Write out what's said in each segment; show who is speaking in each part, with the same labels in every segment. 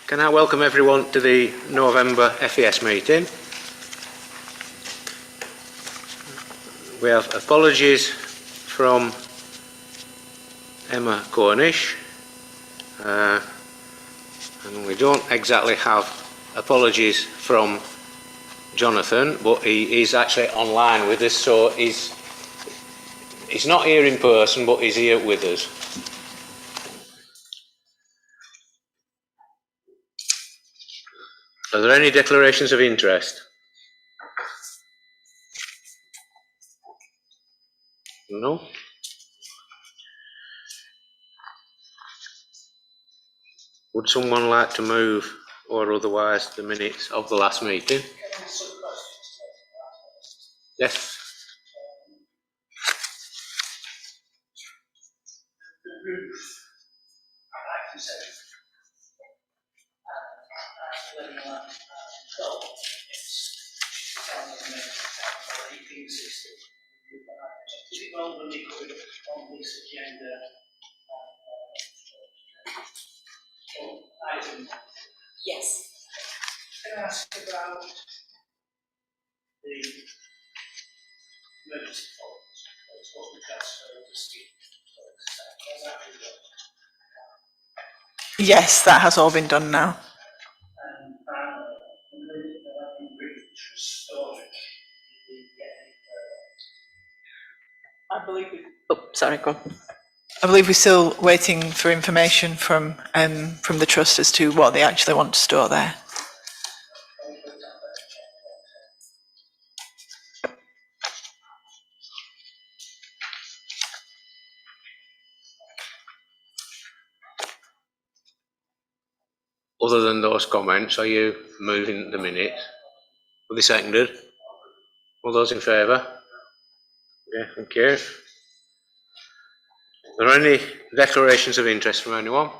Speaker 1: Can I welcome everyone to the November FES meeting. We have apologies from Emma Cornish, and we don't exactly have apologies from Jonathan, but he is actually online with us, so he's not here in person, but he's here with us. Are there any declarations of interest? No? Would someone like to move or otherwise the minutes of the last meeting? Yes.
Speaker 2: Yes. Can I ask about the emergency funds? That's what we transfer to Steve.
Speaker 3: Yes, that has all been done now. I believe we're still waiting for information from the trust as to what they actually want to store there.
Speaker 1: Other than those comments, are you moving the minutes? Will they seconded? All those in favour? Okay, thank you. Are there any declarations of interest from anyone?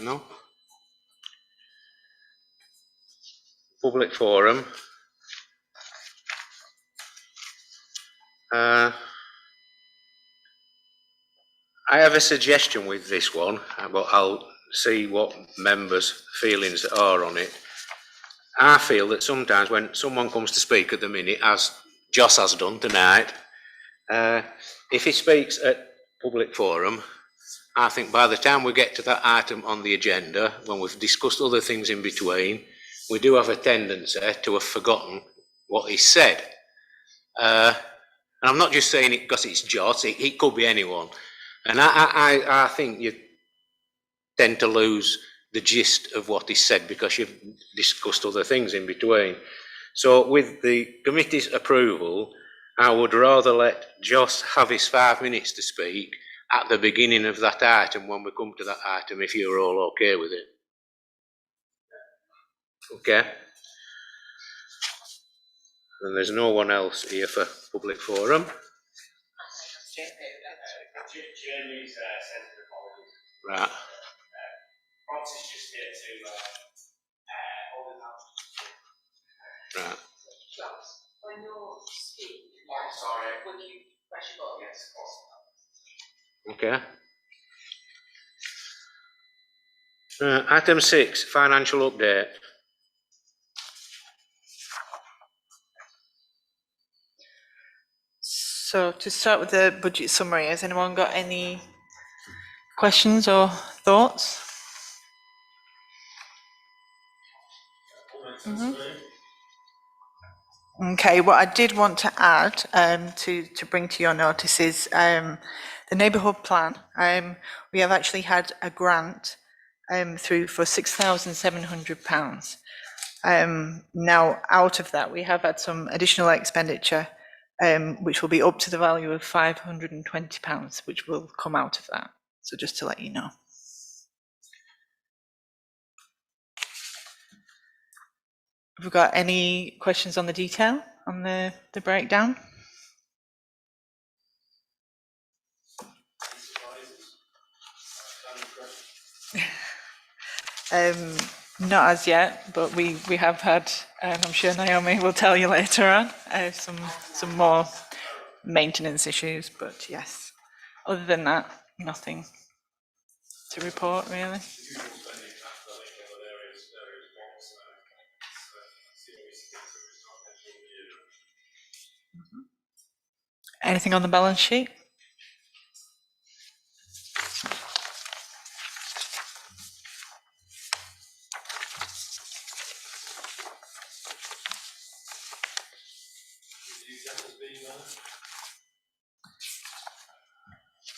Speaker 1: No? Public forum. I have a suggestion with this one, but I'll see what members' feelings are on it. I feel that sometimes when someone comes to speak at the minute, as Joss has done tonight, if he speaks at public forum, I think by the time we get to that item on the agenda, when we've discussed other things in between, we do have a tendency to have forgotten what he said. And I'm not just saying it because it's Joss, it could be anyone. And I think you tend to lose the gist of what is said because you've discussed other things in between. So with the committee's approval, I would rather let Joss have his 5 minutes to speak at the beginning of that item when we come to that item, if you're all okay with it. Okay. And there's no one else here for public forum.
Speaker 2: Jamie's sent the apologies.
Speaker 1: Right.
Speaker 2: Francis just here to hold it out.
Speaker 1: Right.
Speaker 4: When you're speaking,
Speaker 2: Sorry.
Speaker 4: will you press your button?
Speaker 2: Yes, of course.
Speaker 1: Okay. Item 6, financial update.
Speaker 3: So to start with the budget summary, has anyone got any questions or thoughts? Okay, what I did want to add to bring to your notice is the neighbourhood plan. We have actually had a grant through for £6,700. Now, out of that, we have had some additional expenditure, which will be up to the value of £520, which will come out of that. So just to let you know. Have we got any questions on the detail, on the breakdown? Not as yet, but we have had, I'm sure Naomi will tell you later on, some more maintenance issues, but yes. Other than that, nothing to report, really. Anything on the balance sheet?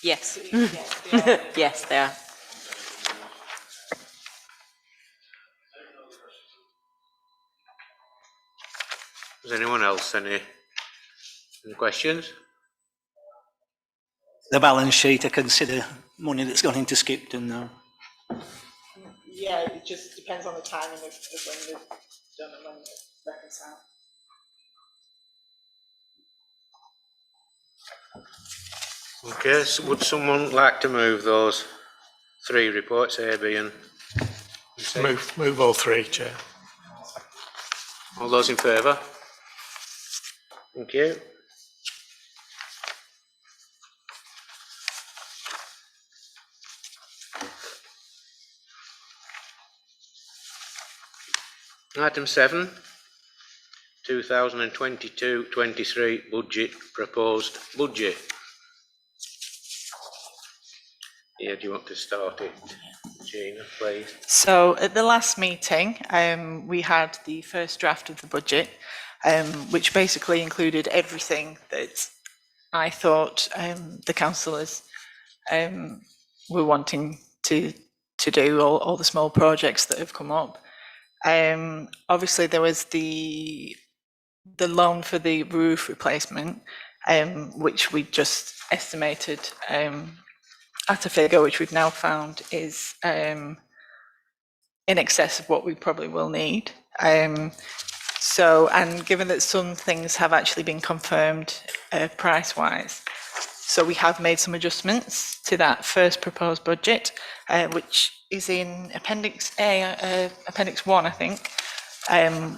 Speaker 5: Yes. Yes, they are.
Speaker 1: Does anyone else any questions?
Speaker 6: The balance sheet, I consider money that's gone into Skipton now.
Speaker 3: Yeah, it just depends on the timing of when they've done and when they reconcile.
Speaker 1: Okay, so would someone like to move those three reports, A, B and C?
Speaker 7: Move all three, Chair.
Speaker 1: All those in favour? Thank you. Item 7, 2022-23 budget, proposed budget. Yeah, do you want to start it, Gina, please?
Speaker 3: So at the last meeting, we had the first draft of the budget, which basically included everything that I thought the councillors were wanting to do, all the small projects that have come up. Obviously, there was the loan for the roof replacement, which we just estimated at a figure which we've now found is in excess of what we probably will need. So, and given that some things have actually been confirmed price-wise, so we have made some adjustments to that first proposed budget, which is in Appendix A, Appendix 1, I think,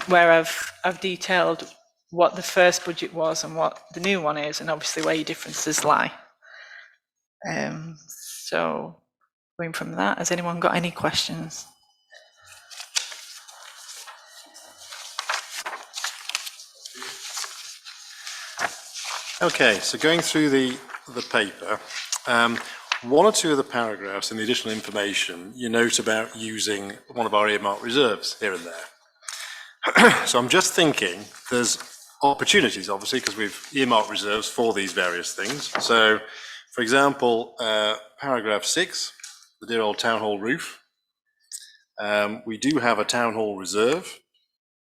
Speaker 3: where I've detailed what the first budget was and what the new one is, and obviously where your differences lie. So, going from that, has anyone got any questions?
Speaker 8: Okay, so going through the paper, one or two of the paragraphs in the additional information, you note about using one of our earmarked reserves here and there. So I'm just thinking there's opportunities, obviously, because we've earmarked reserves for these various things. So, for example, paragraph 6, the dear old town hall roof. We do have a town hall reserve.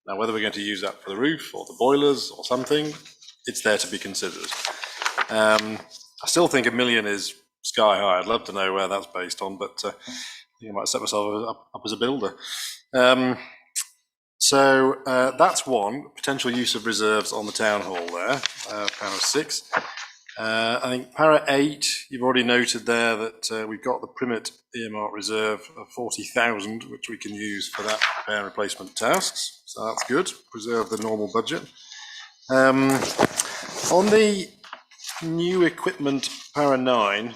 Speaker 8: Now, whether we're going to use that for the roof or the boilers or something, it's there to be considered. I still think $1 million is sky high. I'd love to know where that's based on, but I think I might set myself up as a builder. So that's one, potential use of reserves on the town hall there, para 6. I think para 8, you've already noted there that we've got the Primmett earmark reserve of 40,000, which we can use for that repair and replacement tasks. So that's good, preserve the normal budget. On the new equipment, para 9,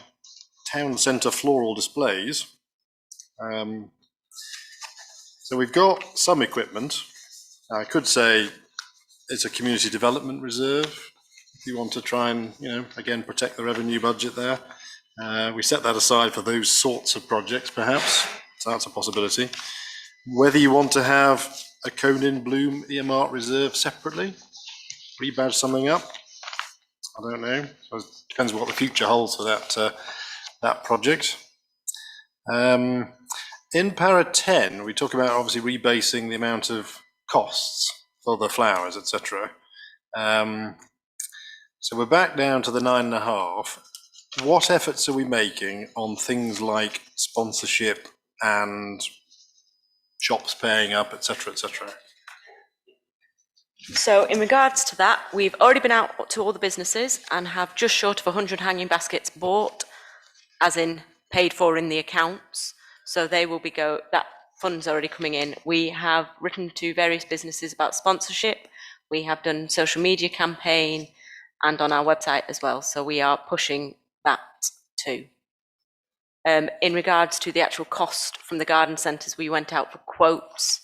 Speaker 8: town centre floral displays. So we've got some equipment. I could say it's a community development reserve. If you want to try and, again, protect the revenue budget there. We set that aside for those sorts of projects, perhaps. So that's a possibility. Whether you want to have a Conin Bloom earmark reserve separately, rebadge something up, I don't know. So it depends what the future holds for that project. In para 10, we talk about obviously rebasing the amount of costs for the flowers, etc. So we're back down to the 9.5. What efforts are we making on things like sponsorship and shops paying up, etc., etc.?
Speaker 5: So in regards to that, we've already been out to all the businesses and have just short of 100 hanging baskets bought, as in paid for in the accounts. So they will be that fund's already coming in. We have written to various businesses about sponsorship. We have done social media campaign and on our website as well. So we are pushing that too. In regards to the actual cost from the garden centres, we went out for quotes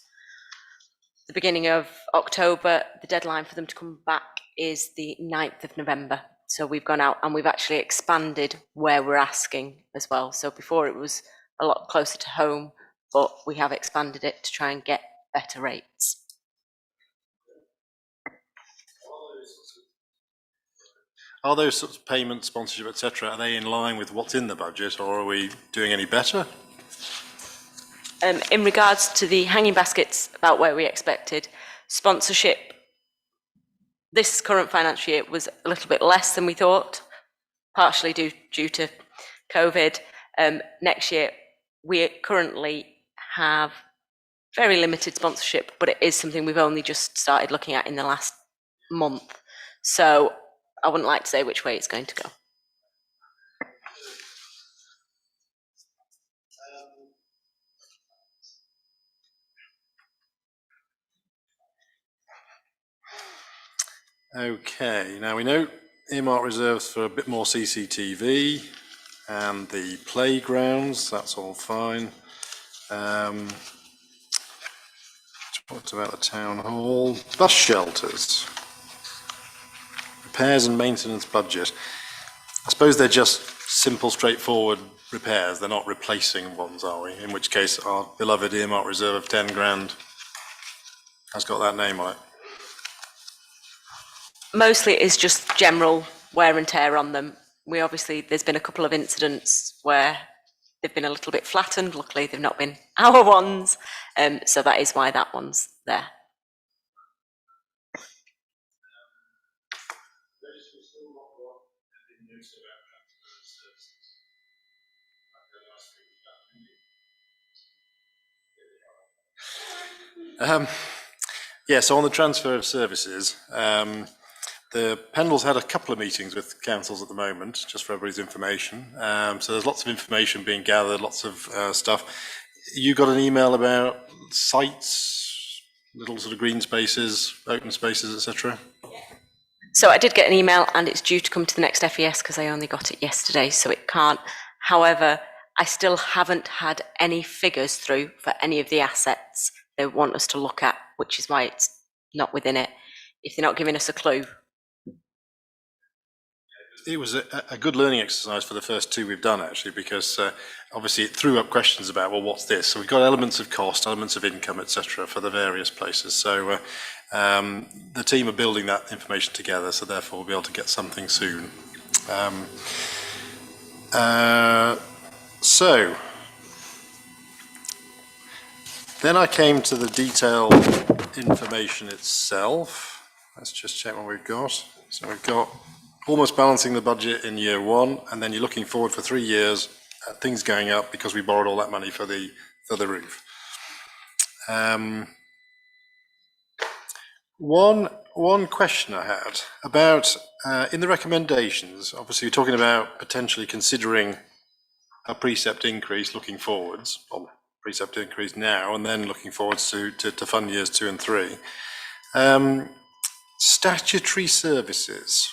Speaker 5: the beginning of October. The deadline for them to come back is the 9th of November. So we've gone out and we've actually expanded where we're asking as well. So before it was a lot closer to home, but we have expanded it to try and get better rates.
Speaker 8: Are those sorts of payments, sponsorship, etc., are they in line with what's in the budget, or are we doing any better?
Speaker 5: In regards to the hanging baskets, about where we expected, sponsorship this current financial year was a little bit less than we thought, partially due to COVID. Next year, we currently have very limited sponsorship, but it is something we've only just started looking at in the last month. So I wouldn't like to say which way it's going to go.
Speaker 8: Okay, now we know earmark reserves for a bit more CCTV and the playgrounds, that's all fine. Talked about the town hall, bus shelters, repairs and maintenance budget. I suppose they're just simple, straightforward repairs. They're not replacing ones, are we? In which case our beloved earmark reserve of 10 grand has got that name on it.
Speaker 5: Mostly it is just general wear and tear on them. There's been a couple of incidents where they've been a little bit flattened. Luckily, they've not been our ones. So that is why that one's there.
Speaker 8: Yeah, so on the transfer of services, the Pendles had a couple of meetings with councils at the moment, just for everybody's information. So there's lots of information being gathered, lots of stuff. You got an email about sites, little sort of green spaces, open spaces, etc.?
Speaker 5: So I did get an email and it's due to come to the next FES because I only got it yesterday, so it can't. However, I still haven't had any figures through for any of the assets they want us to look at, which is why it's not within it. If they're not giving us a clue.
Speaker 8: It was a good learning exercise for the first two we've done, actually, because obviously it threw up questions about, well, what's this? So we've got elements of cost, elements of income, etc., for the various places. So the team are building that information together, so therefore we'll be able to get something soon. So then I came to the detailed information itself. Let's just check what we've got. So we've got almost balancing the budget in year one, and then you're looking forward for 3 years at things going up because we borrowed all that money for the roof. One question I had about in the recommendations, obviously you're talking about potentially considering a precept increase looking forwards, or precept increase now, and then looking forwards to fund years 2 and 3. Statutory services.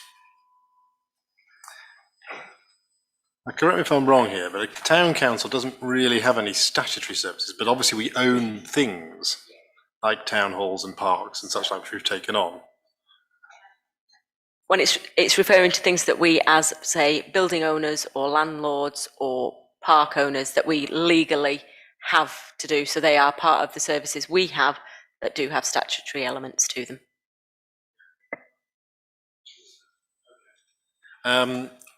Speaker 8: Now, correct me if I'm wrong here, but a town council doesn't really have any statutory services, but obviously we own things like town halls and parks and such like, which we've taken on.
Speaker 5: When it's referring to things that we, as say building owners or landlords or park owners, that we legally have to do. So they are part of the services we have that do have statutory elements to them.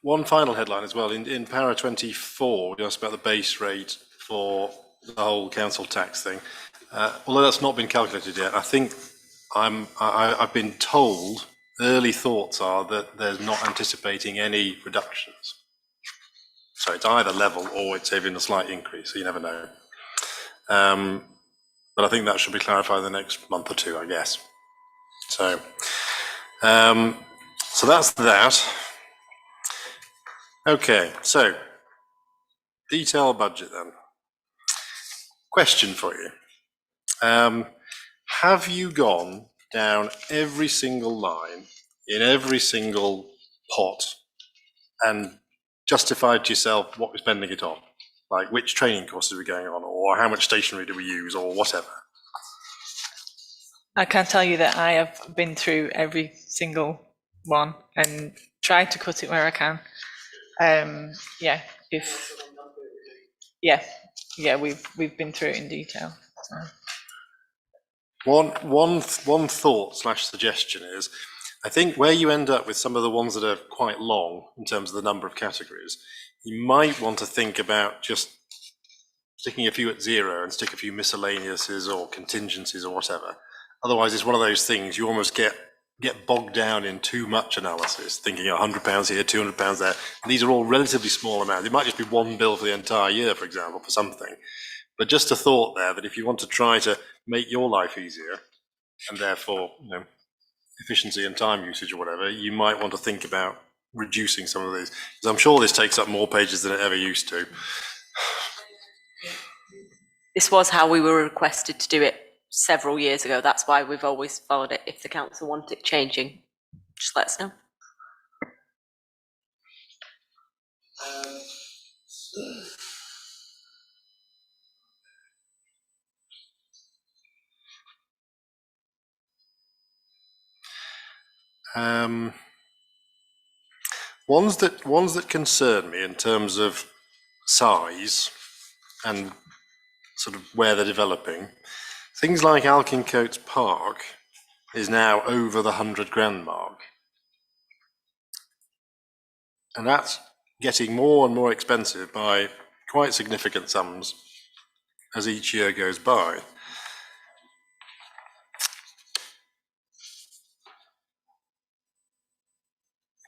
Speaker 8: One final headline as well, in para 24, we asked about the base rate for the whole council tax thing. Although that's not been calculated yet, I think I've been told, early thoughts are that there's not anticipating any reductions. So it's either level or it's even a slight increase, so you never know. But I think that should be clarified in the next month or two, I guess. So that's that. Okay, so detailed budget then. Question for you. Have you gone down every single line in every single pot and justified to yourself what we're spending it on? Like which training courses are we going on, or how much stationery do we use, or whatever?
Speaker 7: I can tell you that I have been through every single one and tried to cut it where I can. Yeah, we've been through it in detail. So.
Speaker 8: One thought / suggestion is, I think where you end up with some of the ones that are quite long in terms of the number of categories, you might want to think about just sticking a few at 0 and stick a few miscellaneouses or contingencies or whatever. Otherwise, it's one of those things you almost get bogged down in too much analysis, thinking £100 here, £200 there. And these are all relatively small amounts. It might just be one bill for the entire year, for example, for something. But just a thought there that if you want to try to make your life easier, and therefore, efficiency and time usage or whatever, you might want to think about reducing some of these. Because I'm sure this takes up more pages than it ever used to.
Speaker 5: This was how we were requested to do it several years ago. That's why we've always followed it. If the council want it changing, just let us know.
Speaker 8: Ones that concern me in terms of size and sort of where they're developing, things like Alkincoats Park is now over the 100 grand mark, and that's getting more and more expensive by quite significant sums as each year goes by.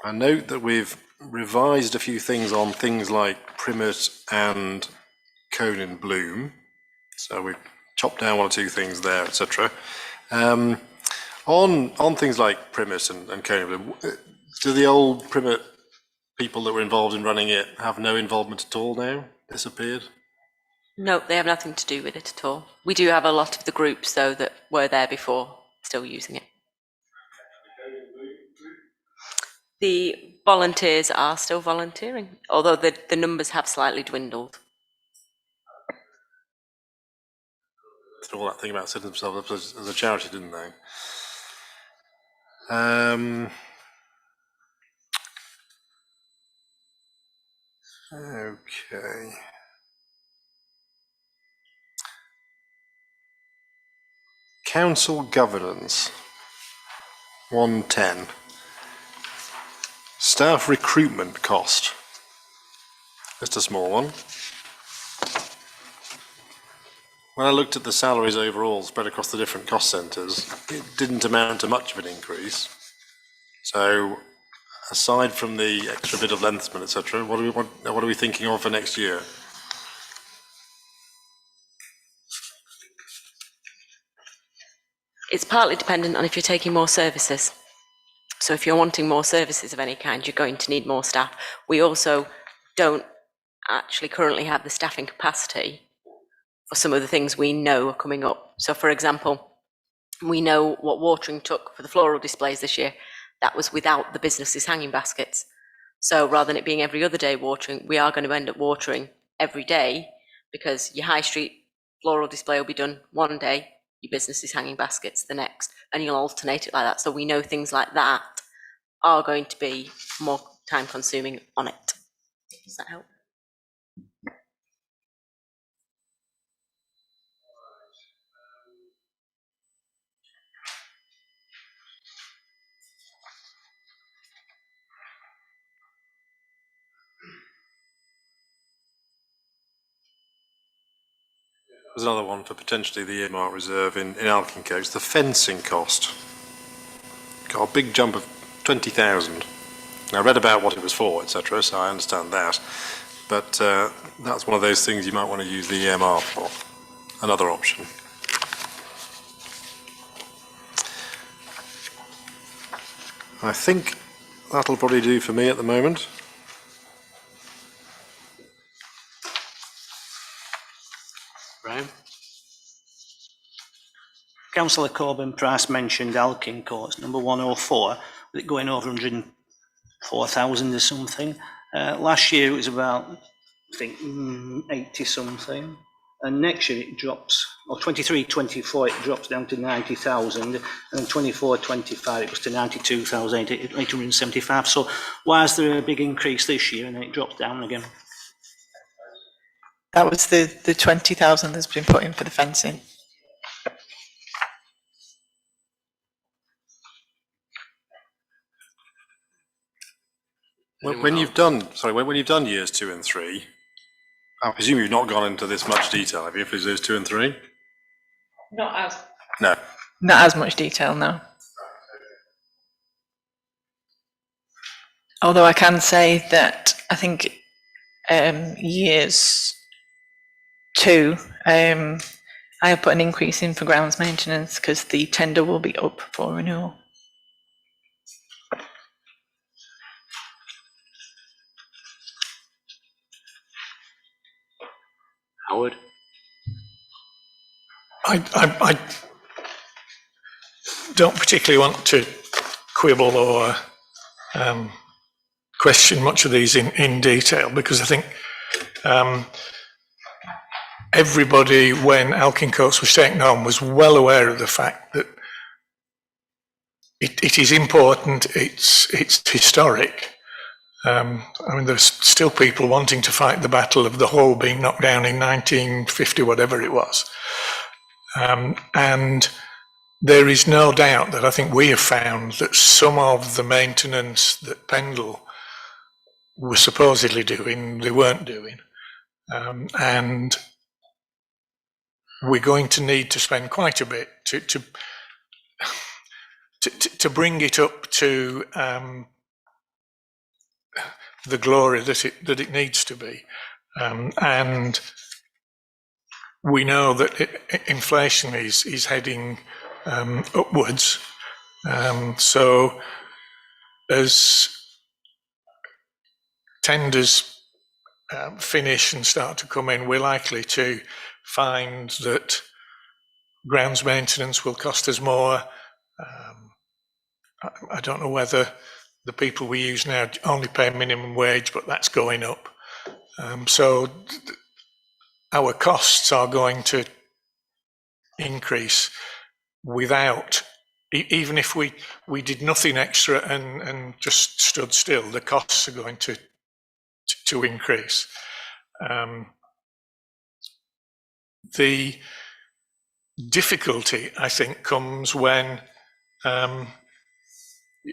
Speaker 8: I note that we've revised a few things on things like Primmett and Cone and Bloom. So we've chopped down 1 or 2 things there, etc. On things like Primmett and Cone and Bloom, do the old Primmett people that were involved in running it have no involvement at all now? Disappeared?
Speaker 5: No, they have nothing to do with it at all. We do have a lot of the groups, though, that were there before, still using it. The volunteers are still volunteering, although the numbers have slightly dwindled.
Speaker 8: Did all that thing about setting themselves up as a charity, didn't they? Okay. Council governance, 110. Staff recruitment cost, just a small one. When I looked at the salaries overall spread across the different cost centres, it didn't amount to much of an increase. So, aside from the extra bit of lengthsman, etc., what are we thinking of for next year?
Speaker 5: It's partly dependent on if you're taking more services. So if you're wanting more services of any kind, you're going to need more staff. We also don't actually currently have the staffing capacity for some of the things we know are coming up. So for example, we know what watering took for the floral displays this year. That was without the businesses' hanging baskets. So rather than it being every other day watering, we are going to end up watering every day, because your high street floral display will be done one day, your business's hanging baskets the next, and you'll alternate it like that. So we know things like that are going to be more time consuming on it. Does that help?
Speaker 8: There's another one for potentially the earmark reserve in Alkincoats, the fencing cost. Got a big jump of 20,000. Now, I read about what it was for, etc., so I understand that. But that's one of those things you might want to use the EMR for. Another option. I think that'll probably do for me at the moment.
Speaker 1: Graham?
Speaker 6: Councillor Corbyn Price mentioned Alkincoats, number 104, with it going over 104,000 or something. Last year it was about I think 80 something. And next year it drops, or 23-24 it drops down to 90,000, and 24-25 it goes to 92,875. So why is there a big increase this year and then it drops down again?
Speaker 7: That was the 20,000 that's been put in for the fencing.
Speaker 8: When you've done, when you've done years 2 and 3, I presume you've not gone into this much detail, have you, for years 2 and 3?
Speaker 7: Not as.
Speaker 8: No.
Speaker 7: Not as much detail, no. Although I can say that I think years 2, I have put an increase in for grounds maintenance because the tender will be up for renewal.
Speaker 1: Howard?
Speaker 9: I don't particularly want to quibble or question much of these in detail, because I think everybody, when Alkin Courts was taken on, was well aware of the fact that it is important, it's historic. I mean, there's still people wanting to fight the Battle of the Hall being knocked down in 1950, whatever it was. And there is no doubt that I think we have found that some of the maintenance that Pendle were supposedly doing, they weren't doing. And we're going to need to spend quite a bit to bring it up to the glory that it needs to be. And we know that inflation is heading upwards. So as tenders finish and start to come in, we're likely to find that grounds maintenance will cost us more. I don't know whether the people we use now only pay minimum wage, but that's going up. So our costs are going to increase without, even if we did nothing extra and just stood still, the costs are going to increase. The difficulty, I think, comes when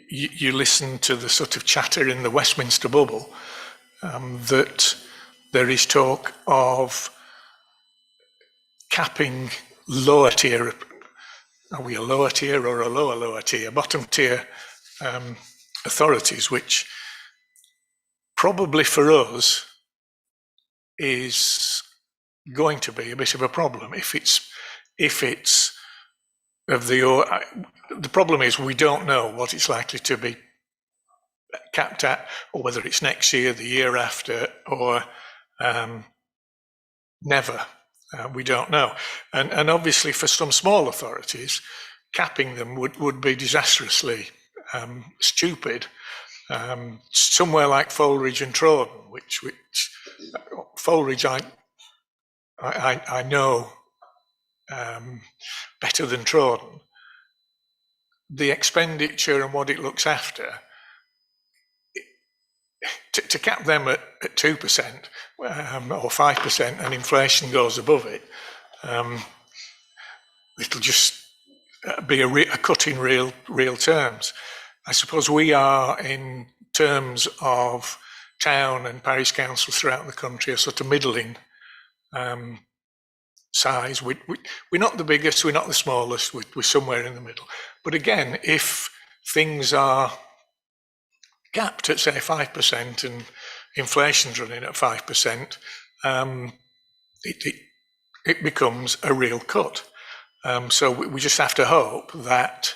Speaker 9: you listen to the sort of chatter in the Westminster bubble, that there is talk of capping lower tier. Are we a lower tier or a lower tier? Bottom tier authorities, which probably for us is going to be a bit of a problem if it's of the problem is we don't know what it's likely to be capped at, or whether it's next year, the year after, or never. We don't know. And obviously for some small authorities, capping them would be disastrously stupid. Somewhere like Foulridge and Trawden, which Foulridge I know better than Trawden. The expenditure and what it looks after, to cap them at 2% or 5% and inflation goes above it, it'll just be a cut in real terms. I suppose we are, in terms of town and parish councils throughout the country, a sort of middling size. We're not the biggest, we're not the smallest, we're somewhere in the middle. But again, if things are capped at, say, 5% and inflation's running at 5%, it becomes a real cut. So we just have to hope that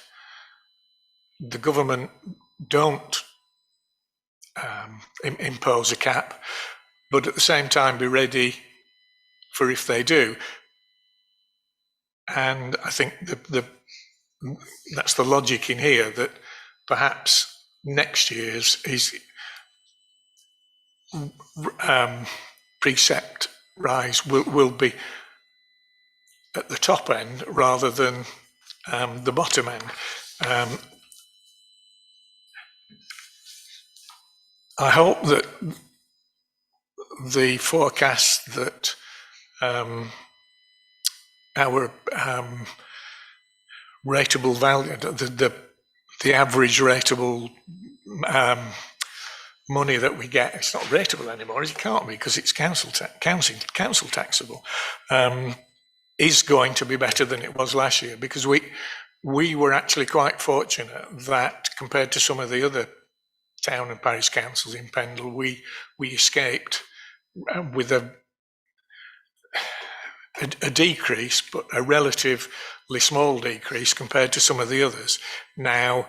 Speaker 9: the government don't impose a cap, but at the same time be ready for if they do. And I think that's the logic in here, that perhaps next year's is precept rise will be at the top end rather than the bottom end. I hope that the forecast that our rateable value, the average rateable money that we get, it's not rateable anymore, it can't be because it's council taxable, is going to be better than it was last year, because we were actually quite fortunate that compared to some of the other town and parish councils in Pendle, we escaped with a decrease, but a relatively small decrease compared to some of the others. Now,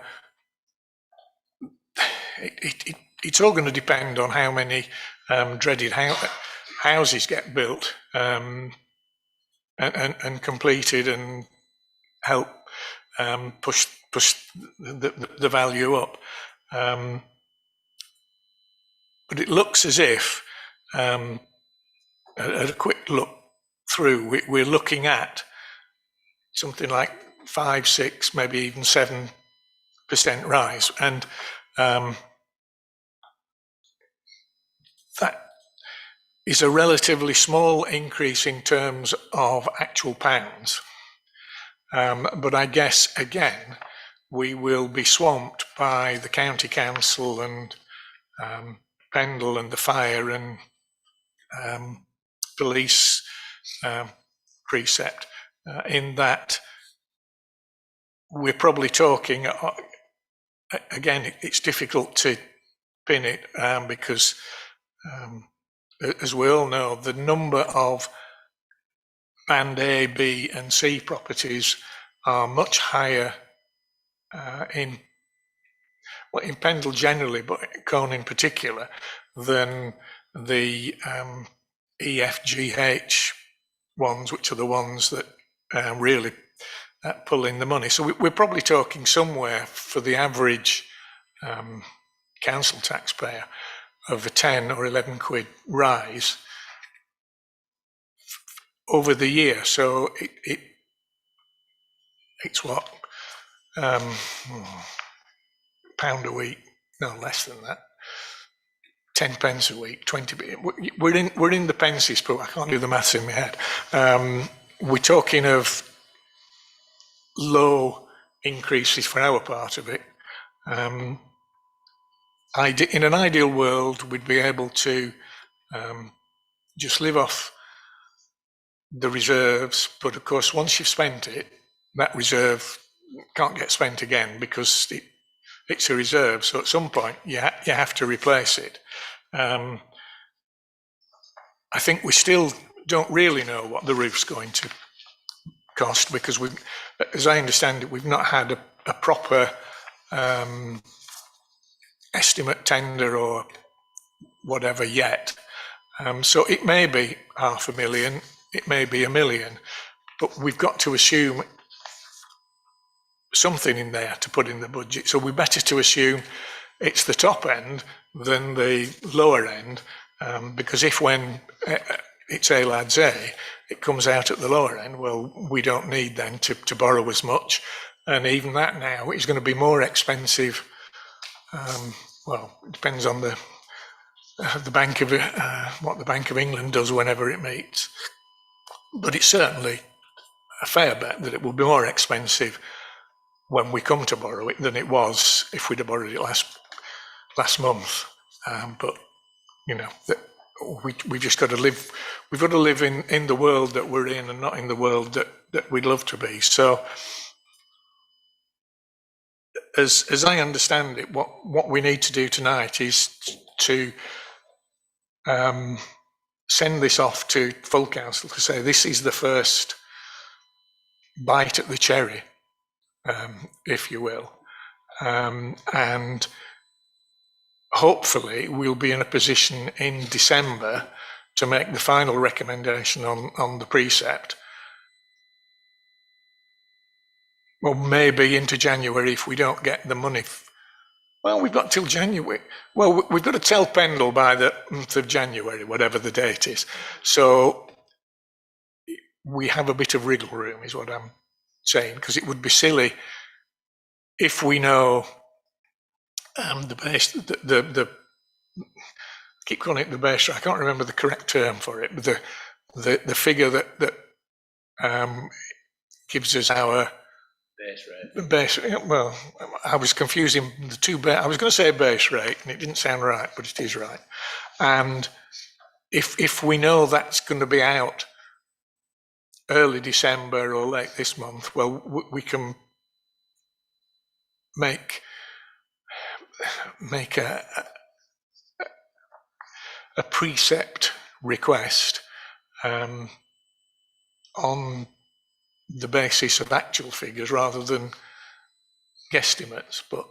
Speaker 9: it's all going to depend on how many dreaded houses get built and completed and help push the value up. But it looks as if, at a quick look through, we're looking at something like 5, 6, maybe even 7% rise. And that is a relatively small increase in terms of actual pounds. But I guess, again, we will be swamped by the county council and Pendle and the fire and police precept, in that we're probably talking, again, it's difficult to pin it because, as we all know, the number of Band A, B and C properties are much higher in Pendle generally, but Colne in particular, than the E, F, G, H ones, which are the ones that really pull in the money. So we're probably talking somewhere for the average council taxpayer of a 10 or 11 quid rise over the year. So it's what, £1 a week, no less than that, 10 pence a week, 20. We're in the pences, but I can't do the maths in my head. We're talking of low increases for our part of it. In an ideal world, we'd be able to just live off the reserves, but of course, once you've spent it, that reserve can't get spent again because it's a reserve. So at some point, you have to replace it. I think we still don't really know what the roof's going to cost because as I understand it, we've not had a proper estimate tender or whatever yet. So it may be 500,000, it may be 1 million, but we've got to assume something in there to put in the budget. So we're better to assume it's the top end than the lower end, because if when it's A lads A, it comes out at the lower end, well, we don't need then to borrow as much. And even that now is going to be more expensive. Well, it depends on the Bank of what the Bank of England does whenever it meets. But it's certainly a fair bet that it will be more expensive when we come to borrow it than it was if we'd have borrowed it last month. But you know, we've just got to live. We've got to live in the world that we're in, and not in the world that we'd love to be. So, as I understand it, what we need to do tonight is to send this off to full council to say this is the first bite at the cherry, if you will, and hopefully we'll be in a position in December to make the final recommendation on the precept. Well, maybe into January if we don't get the money Well, we've got till January. Well, we've got to tell Pendle by the month of January, whatever the date is. So we have a bit of wriggle room, is what I'm saying, because it would be silly if we know the base, the keep calling it the base rate. I can't remember the correct term for it, but the figure that gives us our base rate. Well, I was confusing the two. I was going to say base rate, and it didn't sound right, but it is right. And if we know that's going to be out early December or late this month, well, we can make a precept request on the basis of actual figures rather than guesstimates. But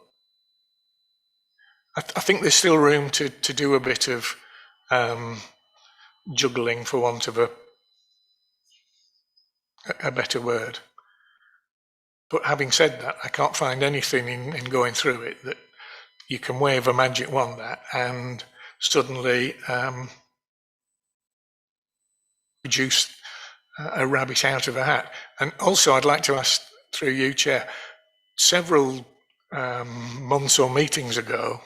Speaker 9: I think there's still room to do a bit of juggling, for want of a better word. But having said that, I can't find anything in going through it that you can wave a magic wand at and suddenly produce a rabbit out of a hat. And also, I'd like to ask, through you, Chair, several months or meetings ago,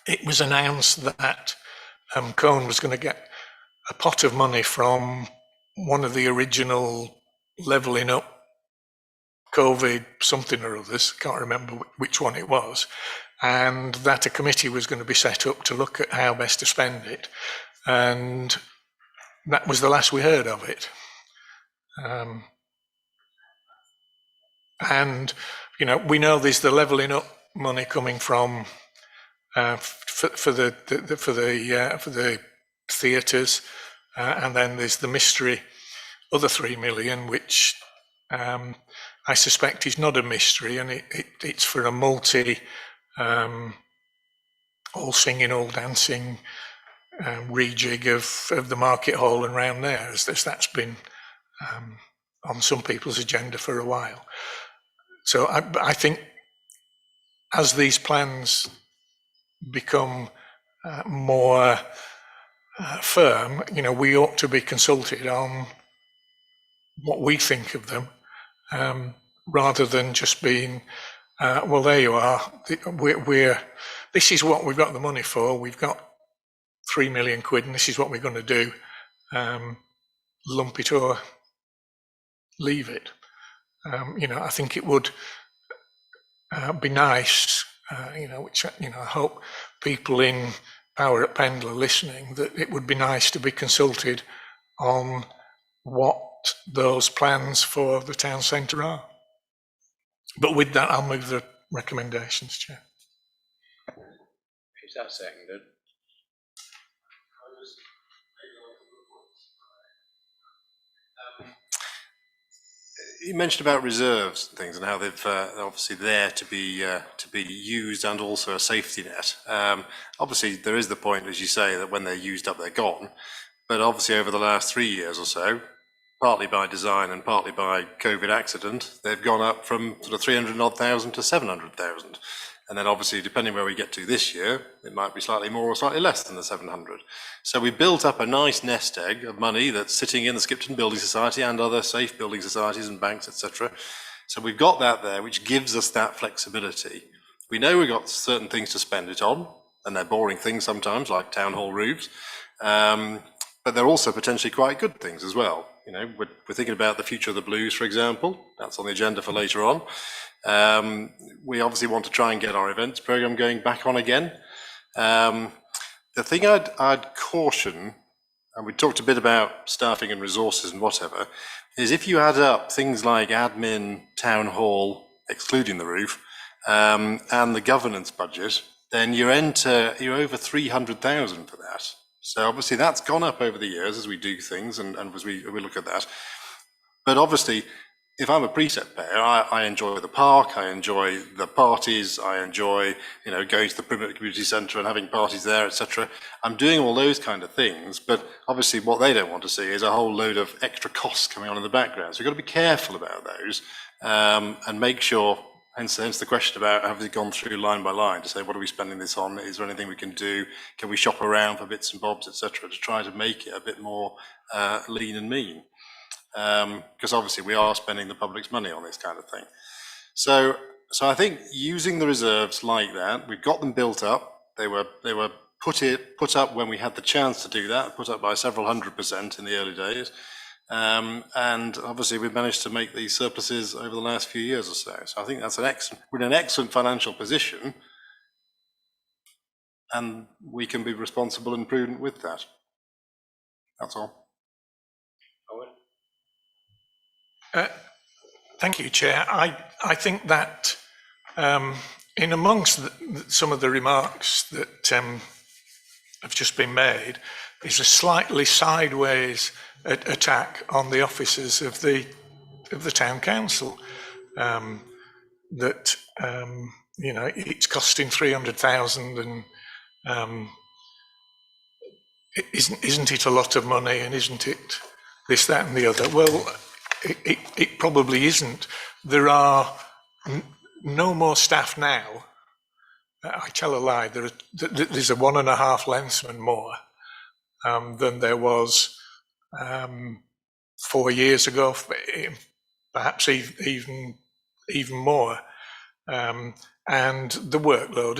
Speaker 9: it was announced that Cone was going to get a pot of money from one of the original Levelling Up COVID something or others, can't remember which one it was, and that a committee was going to be set up to look at how best to spend it. And that was the last we heard of it. And, you know, we know there's the Levelling Up money coming from for the theatres, and then there's the mystery other 3 million, which I suspect is not a mystery, and it's for a multi all singing, all dancing rejig of the market hall and round there, as that's been on some people's agenda for a while. So I think as these plans become more firm, you know, we ought to be consulted on what we think of them, rather than just being, well, there you are. This is what we've got the money for. We've got 3 million quid, and this is what we're going to do. Lump it or leave it. You know, I think it would be nice, you know, which, you know, I hope people in power at Pendle are listening, that it would be nice to be consulted on what those plans for the town centre are. But with that, I'll move the recommendations, Chair.
Speaker 1: Is that seconded?
Speaker 8: You mentioned about reserves and things and how they've they're obviously there to be used, and also a safety net. Obviously, there is the point, as you say, that when they're used up, they're gone. But obviously, over the last 3 years or so, partly by design and partly by COVID accident, they've gone up from sort of 300,000 to 700,000. And then obviously, depending where we get to this year, it might be slightly more or slightly less than the 700. So we built up a nice nest egg of money that's sitting in the Skipton Building Society and other safe building societies and banks, etc. So we've got that there, which gives us that flexibility. We know we've got certain things to spend it on, and they're boring things sometimes, like town hall roofs. But they're also potentially quite good things as well. You know, we're thinking about the future of the Blues, for example. That's on the agenda for later on. We obviously want to try and get our events program going back on again. The thing I'd caution, and we talked a bit about staffing and resources and whatever, is if you add up things like admin, town hall, excluding the roof, and the governance budget, then you're over 300,000 for that. So obviously that's gone up over the years as we do things and as we look at that. But obviously, if I'm a precept payer, I enjoy the park, I enjoy the parties, I enjoy, you know, going to the Primmet Community Centre and having parties there, etc. I'm doing all those kind of things, but obviously what they don't want to see is a whole load of extra costs coming on in the background. So we've got to be careful about those and make sure hence the question about have they gone through line by line to say what are we spending this on? Is there anything we can do? Can we shop around for bits and bobs, etc., to try to make it a bit more lean and mean? Because obviously we are spending the public's money on this kind of thing. So I think using the reserves like that, we've got them built up. They were put up when we had the chance to do that, put up by several 100% in the early days. And obviously we've managed to make these surpluses over the last few years or so. So I think that's we're in an excellent financial position, and we can be responsible and prudent with that. That's all.
Speaker 9: Thank you, Chair. I think that in amongst some of the remarks that have just been made is a slightly sideways attack on the officers of the town council. That you know, it's costing 300,000, and isn't it a lot of money, and isn't it this, that, and the other? Well, it probably isn't. There are no more staff now. I tell a lie. There's a 1.5 lensman more than there was 4 years ago, perhaps even more. And the workload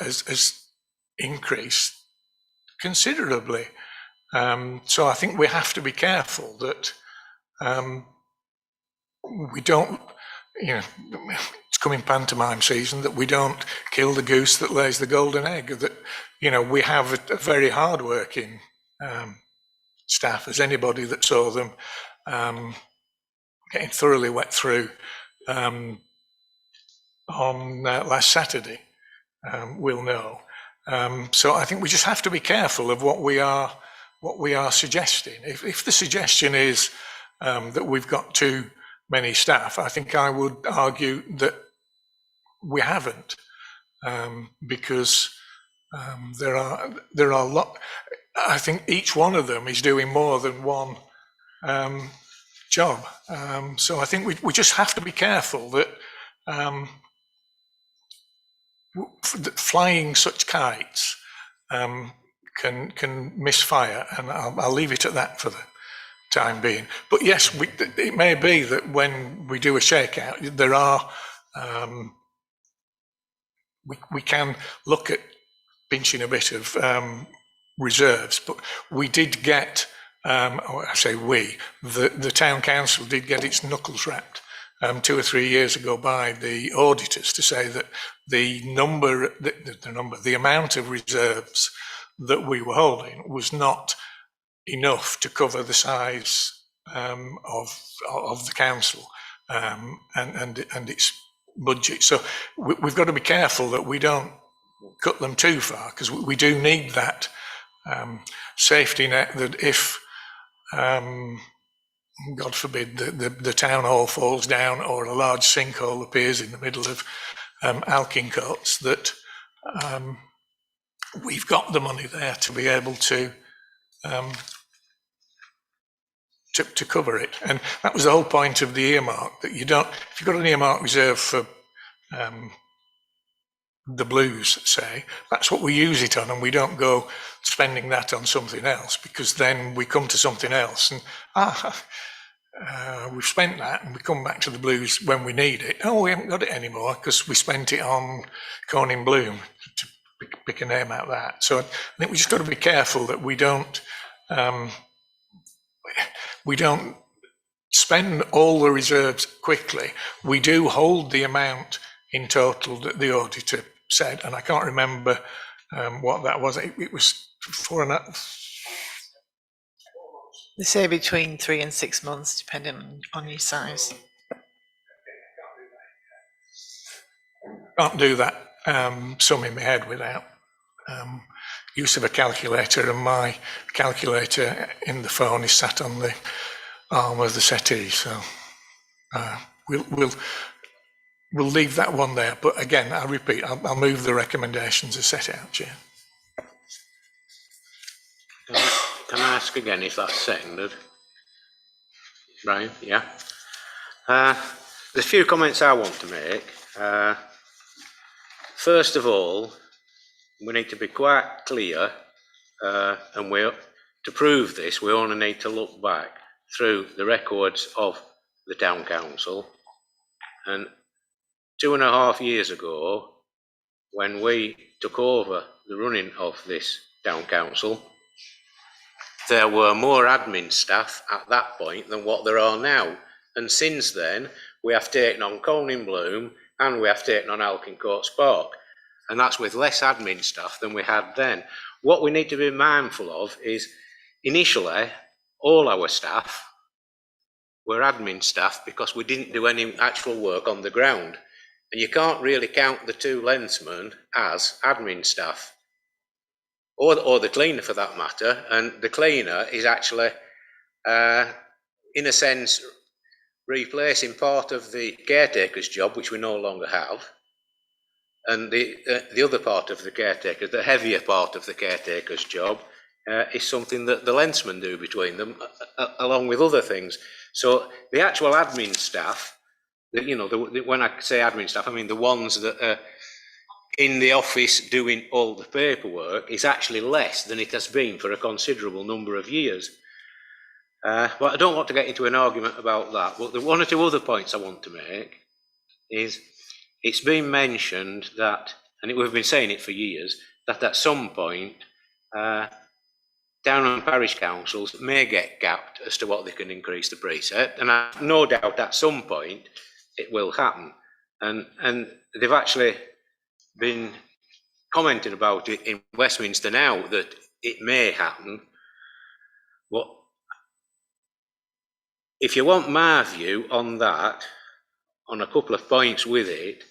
Speaker 9: has increased considerably. So I think we have to be careful that we don't, you know, it's coming pantomime season, that we don't kill the goose that lays the golden egg. That, you know, we have a very hard-working staff, as anybody that saw them getting thoroughly wet through on last Saturday will know. So I think we just have to be careful of what we are suggesting. If the suggestion is that we've got too many staff, I think I would argue that we haven't, because there are a lot. I think each one of them is doing more than one job. So I think we just have to be careful that flying such kites can misfire, and I'll leave it at that for the time being. But yes, it may be that when we do a shakeout, there are we can look at pinching a bit of reserves, but we did get, I say we, the town council did get its knuckles wrapped 2 or 3 years ago by the auditors to say that the amount of reserves that we were holding was not enough to cover the size of the council and its budget. So we've got to be careful that we don't cut them too far, because we do need that safety net, that if God forbid the town hall falls down or a large sinkhole appears in the middle of Alkin Courts, that we've got the money there to be able to cover it. And that was the whole point of the earmark, that you don't, if you've got an earmark reserve for the blues, say, that's what we use it on, and we don't go spending that on something else, because then we come to something else and we've spent that, and we come back to the blues when we need it. Oh, we haven't got it anymore because we spent it on Corning Bloom, to pick a name out of that. So I think we just got to be careful that we don't spend all the reserves quickly. We do hold the amount in total that the auditor said, and I can't remember what that was. It was 4.5.
Speaker 7: They say between 3 and 6 months, depending on your size.
Speaker 9: Can't do that sum in my head without use of a calculator, and my calculator in the phone is sat on the arm of the settee. So we'll leave that one there. But again, I repeat, I'll move the recommendations as set out, Chair.
Speaker 1: Can I ask again if that's seconded? Brian, yeah. There's a few comments I want to make. First of all, we need to be quite clear, and to prove this, we only need to look back through the records of the town council. And 2.5 years ago, when we took over the running of this town council, there were more admin staff at that point than what there are now. And since then, we have taken on Colne Bloom and we have taken on Alkin Courts Park. And that's with less admin staff than we had then. What we need to be mindful of is, initially, all our staff were admin staff because we didn't do any actual work on the ground. And you can't really count the 2 lensmen as admin staff, or the cleaner for that matter. And the cleaner is actually, in a sense, replacing part of the caretaker's job, which we no longer have. And the other part of the caretaker, the heavier part of the caretaker's job, is something that the lensmen do between them, along with other things. So the actual admin staff, when I say admin staff, I mean the ones that are in the office doing all the paperwork, is actually less than it has been for a considerable number of years. But I don't want to get into an argument about that. But the 1 or 2 other points I want to make is, it's been mentioned that, and we've been saying it for years, that at some point, town and parish councils may get capped as to what they can increase the precept, and I have no doubt at some point it will happen. And they've actually been commenting about it in Westminster now, that it may happen. But if you want my view on that, on a couple of points with it,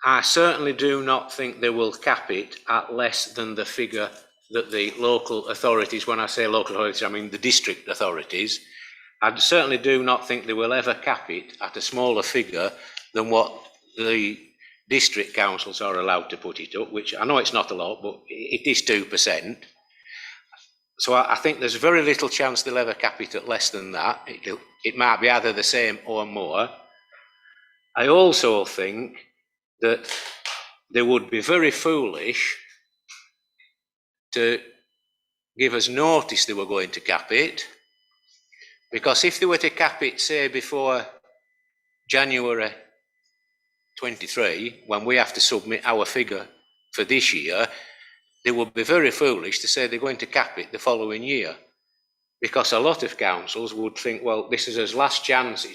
Speaker 1: I certainly do not think they will cap it at less than the figure that the local authorities, when I say local authorities, I mean the district authorities, I certainly do not think they will ever cap it at a smaller figure than what the district councils are allowed to put it up, which I know it's not a lot, but it is 2%. So I think there's very little chance they'll ever cap it at less than that. It might be either the same or more. I also think that they would be very foolish to give us notice they were going to cap it, because if they were to cap it, say, before January 23, when we have to submit our figure for this year, they would be very foolish to say they're going to cap it the following year, because a lot of councils would think, well, this is his last chance,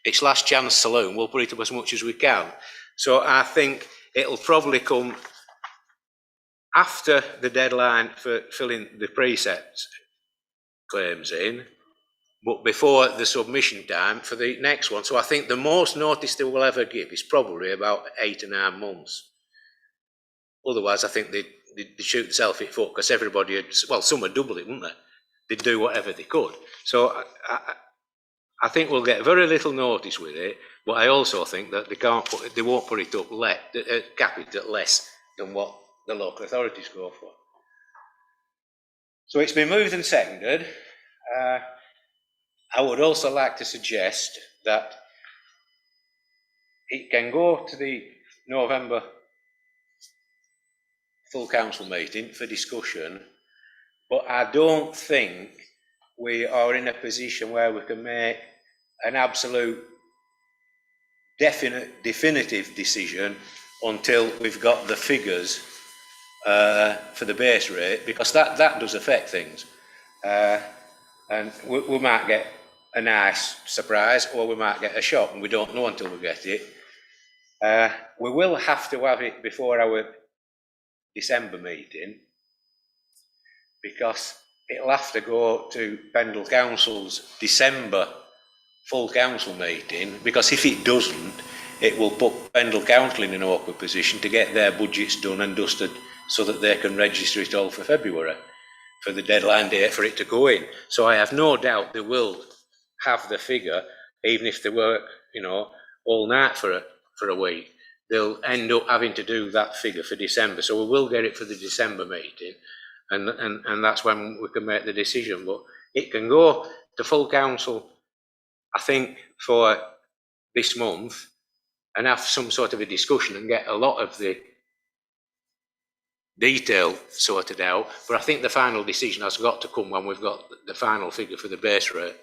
Speaker 1: it's last chance saloon, we'll put it up as much as we can. So I think it'll probably come after the deadline for filling the precept claims in, but before the submission time for the next one. So I think the most notice they will ever give is probably about 8 or 9 months. Otherwise, I think they'd shoot themselves in the foot, because everybody had, well, some would double it, wouldn't they? They'd do whatever they could. So I think we'll get very little notice with it, but I also think that they won't put it up, cap it at less than what the local authorities go for. So it's been moved and seconded. I would also like to suggest that it can go to the November full council meeting for discussion, but I don't think we are in a position where we can make an absolute definitive decision until we've got the figures for the base rate, because that does affect things. And we might get a nice surprise, or we might get a shock, and we don't know until we get it. We will have to have it before our December meeting, because it'll have to go to Pendle Council's December full council meeting, because if it doesn't, it will put Pendle Council in an awkward position to get their budgets done and dusted so that they can register it all for February, for the deadline date for it to go in. So I have no doubt they will have the figure, even if they work, all night for a week. They'll end up having to do that figure for December. So we will get it for the December meeting, and that's when we can make the decision. But it can go to full council, I think, for this month, and have some sort of a discussion and get a lot of the detail sorted out. But I think the final decision has got to come when we've got the final figure for the base rate.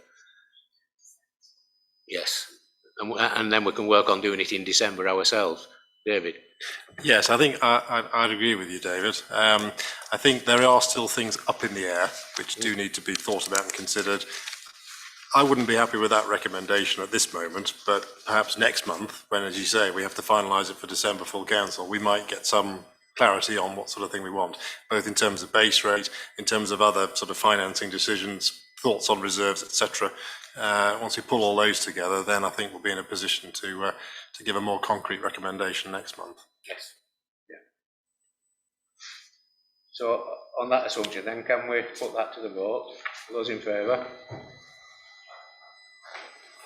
Speaker 1: Yes, and then we can work on doing it in December ourselves. David?
Speaker 8: Yes, I think I'd agree with you, David. I think there are still things up in the air which do need to be thought about and considered. I wouldn't be happy with that recommendation at this moment, but perhaps next month, when, as you say, we have to finalise it for December full council, we might get some clarity on what sort of thing we want, both in terms of base rate, in terms of other sort of financing decisions, thoughts on reserves, etc. Once we pull all those together, then I think we'll be in a position to give a more concrete recommendation next month.
Speaker 1: Yes. Yeah. So on that assumption, then can we put that to the vote? Those in favour?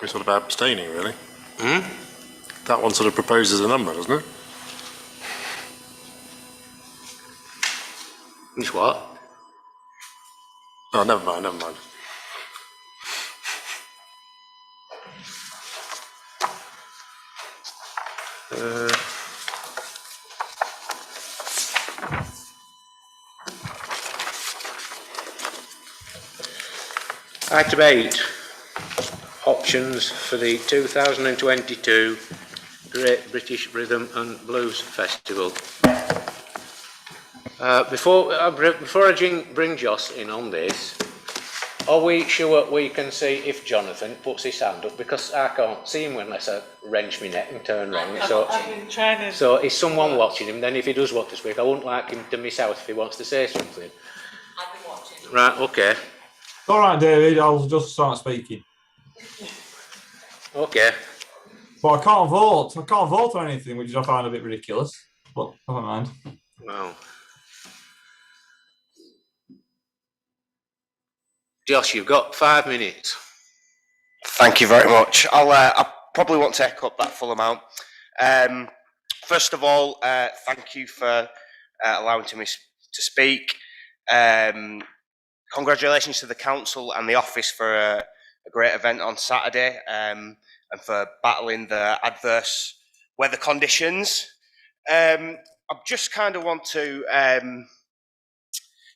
Speaker 8: We're sort of abstaining, really. That one sort of proposes a number, doesn't it?
Speaker 1: Which what?
Speaker 8: Oh, never mind, never mind.
Speaker 1: Item 8, options for the 2022 Great British Rhythm and Blues Festival. Before I bring Joss in on this, are we sure we can see if Jonathan puts his hand up? Because I can't see him unless I wrench my neck and turn round.
Speaker 7: I've been trying to.
Speaker 1: So is someone watching him? Then if he does want to speak, I wouldn't like him to miss out if he wants to say something.
Speaker 4: I've been watching.
Speaker 1: Right, okay.
Speaker 10: All right, David, I'll just start speaking.
Speaker 1: Okay.
Speaker 10: But I can't vote. I can't vote on anything, which I find a bit ridiculous. But never mind.
Speaker 1: Well. Josh, you've got 5 minutes.
Speaker 11: Thank you very much. I probably won't take up that full amount. First of all, thank you for allowing me to speak. Congratulations to the council and the office for a great event on Saturday, and for battling the adverse weather conditions. I just kind of want to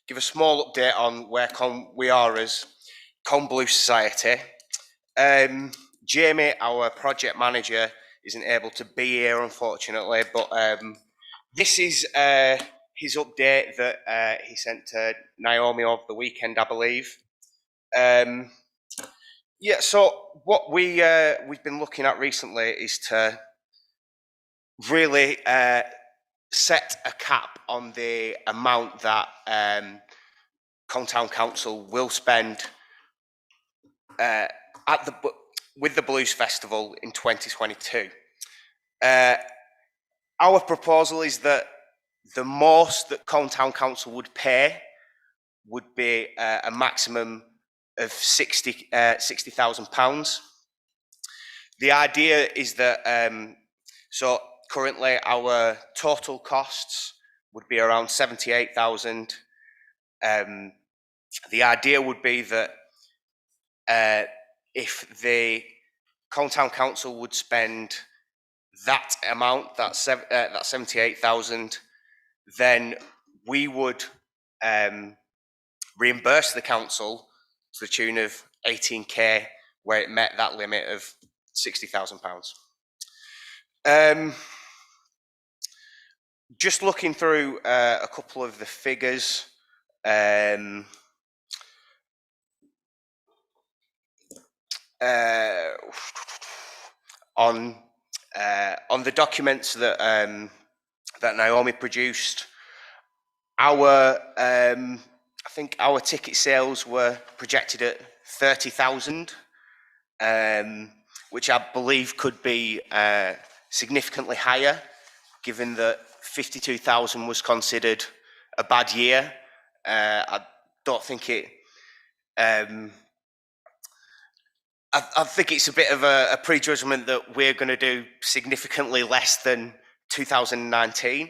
Speaker 11: give a small update on where we are as Colne Blue Society. Jamie, our project manager, isn't able to be here, unfortunately, but this is his update that he sent to Naomi over the weekend, I believe. Yeah, so what we've been looking at recently is to really set a cap on the amount that Colne Town Council will spend with the Blues Festival in 2022. Our proposal is that the most that Colne Town Council would pay would be a maximum of £60,000. The idea is that, so currently our total costs would be around 78,000. The idea would be that if the Colne Town Council would spend that amount, that 78,000, then we would reimburse the council to the tune of 18k, where it met that limit of £60,000. Just looking through a couple of the figures. On the documents that that Naomi produced, I think our ticket sales were projected at 30,000, which I believe could be significantly higher, given that 52,000 was considered a bad year. I don't think it. I think it's a bit of a prejudgment that we're going to do significantly less than 2019.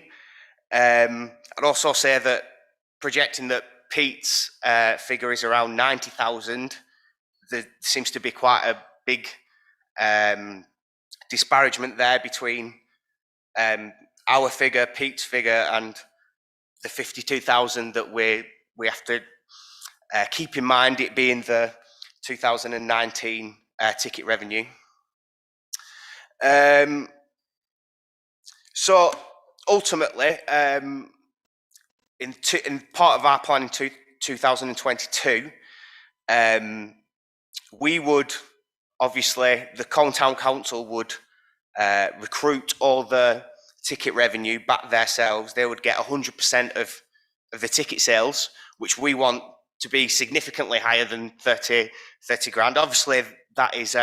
Speaker 11: I'd also say that projecting that Pete's figure is around 90,000, there seems to be quite a big disparagement there between our figure, Pete's figure, and the 52,000 that we have to keep in mind, it being the 2019 ticket revenue. So ultimately, in part of our plan in 2022, we would, obviously, the Colne Town Council would recruit all the ticket revenue back themselves. They would get 100% of the ticket sales, which we want to be significantly higher than 30 grand. Obviously, that is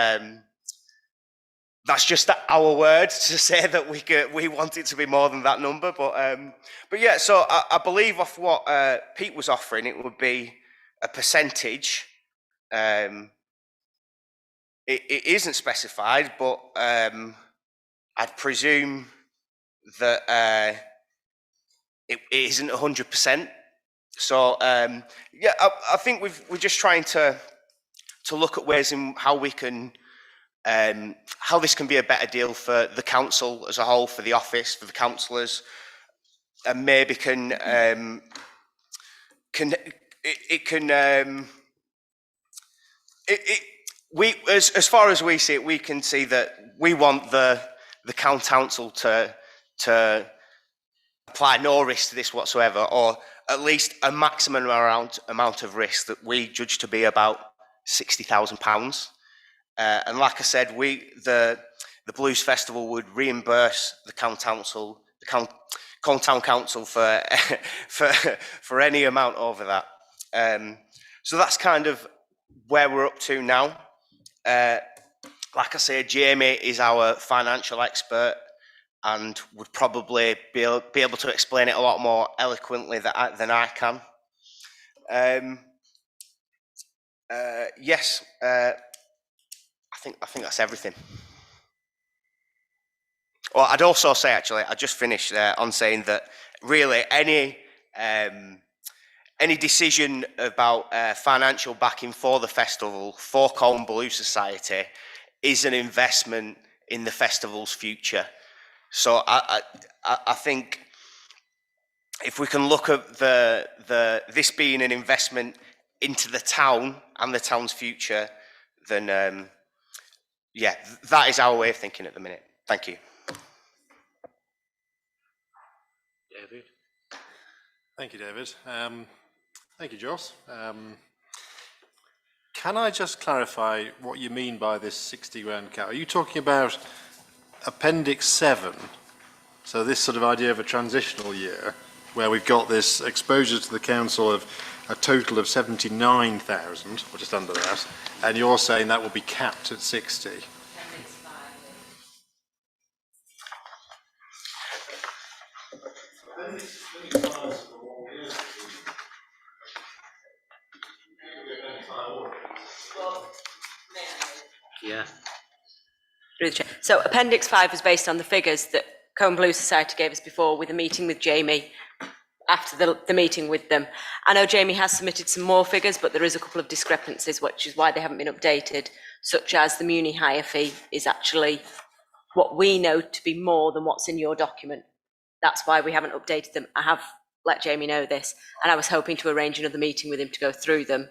Speaker 11: that's just our word to say that we want it to be more than that number. But yeah, so I believe off what Pete was offering, it would be a percentage. It isn't specified, but I'd presume that it isn't 100%. So yeah, I think we're just trying to look at ways in how we can how this can be a better deal for the council as a whole, for the office, for the councillors, and maybe we as far as we see it, we can see that we want the Colne Council to apply no risk to this whatsoever, or at least a maximum amount of risk that we judge to be about £60,000. And like I said, the Blues Festival would reimburse the Colne Town Council for any amount over that. So that's kind of where we're up to now. Like I say, Jamie is our financial expert and would probably be able to explain it a lot more eloquently than I can. Yes, I think that's everything. Well, I'd also say, actually, I just finished on saying that really any decision about financial backing for the festival, for Colne Blues Society, is an investment in the festival's future. So I think if we can look at this being an investment into the town and the town's future, then yeah, that is our way of thinking at the minute. Thank you.
Speaker 1: David?
Speaker 8: Thank you, David. Thank you, Joss. Can I just clarify what you mean by this 60 grand cap? Are you talking about Appendix 7? So this sort of idea of a transitional year, where we've got this exposure to the council of a total of 79,000, or just under that, and you're saying that will be capped at 60?
Speaker 1: Yeah.
Speaker 5: Through the chair. So Appendix 5 was based on the figures that Colne Blues Society gave us before, with a meeting with Jamie after the meeting with them. I know Jamie has submitted some more figures, but there is a couple of discrepancies, which is why they haven't been updated, such as the Muni hire fee is actually what we know to be more than what's in your document. That's why we haven't updated them. I have let Jamie know this, and I was hoping to arrange another meeting with him to go through them.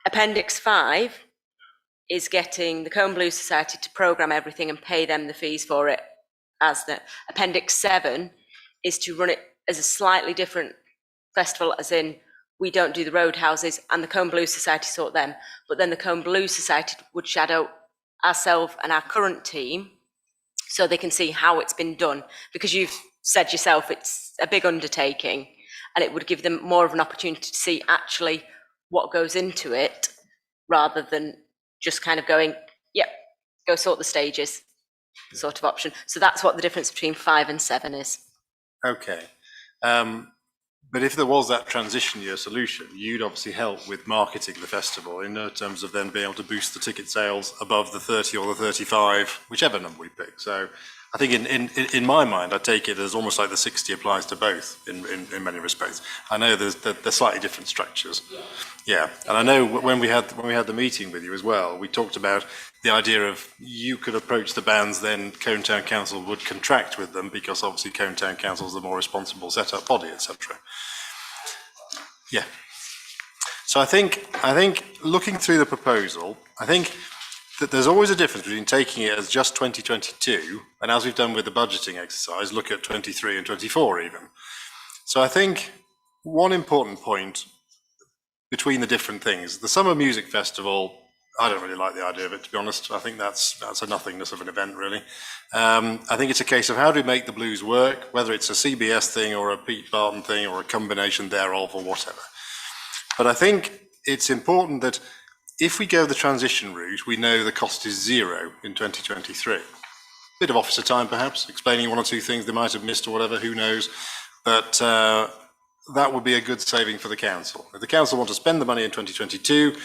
Speaker 5: Appendix 5 is getting the Colne Blues Society to programme everything and pay them the fees for it. As the Appendix 7 is to run it as a slightly different festival, as in we don't do the roadhouses and the Colne Blues Society sort them, but then the Colne Blues Society would shadow ourselves and our current team so they can see how it's been done, because you've said yourself it's a big undertaking, and it would give them more of an opportunity to see actually what goes into it, rather than just kind of going, yep, go sort the stages sort of option. So that's what the difference between 5 and 7 is.
Speaker 8: Okay. But if there was that transition year solution, you'd obviously help with marketing the festival in terms of then being able to boost the ticket sales above the 30 or the 35, whichever number we pick. So I think in my mind, I take it as almost like the 60 applies to both in many respects. I know they're slightly different structures. Yeah, and I know when we had the meeting with you as well, we talked about the idea of you could approach the bands, then Colne Town Council would contract with them because obviously Colne Town Council is the more responsible set-up body, etc. Yeah. So I think looking through the proposal, I think that there's always a difference between taking it as just 2022 and, as we've done with the budgeting exercise, look at 23 and 24 even. So I think one important point between the different things, the Summer Music Festival, I don't really like the idea of it, to be honest. I think that's a nothingness of an event, really. I think it's a case of how do we make the blues work, whether it's a CBS thing or a Pete Barton thing or a combination thereof or whatever. But I think it's important that if we go the transition route, we know the cost is zero in 2023. Bit of officer time, perhaps, explaining one or two things they might have missed or whatever, who knows. But that would be a good saving for the council. If the council want to spend the money in 2022,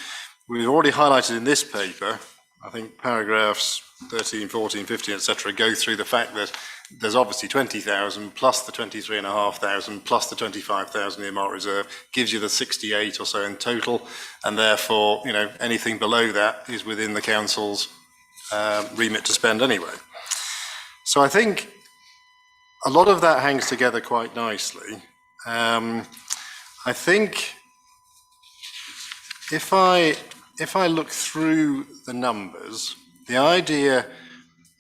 Speaker 8: we've already highlighted in this paper, I think paragraphs 13, 14, 15, etc., go through the fact that there's obviously 20,000 plus the 23,500 plus the 25,000 earmark reserve gives you the 68 or so in total, and therefore, you know, anything below that is within the council's remit to spend anyway. So I think a lot of that hangs together quite nicely. I think if I look through the numbers, the idea,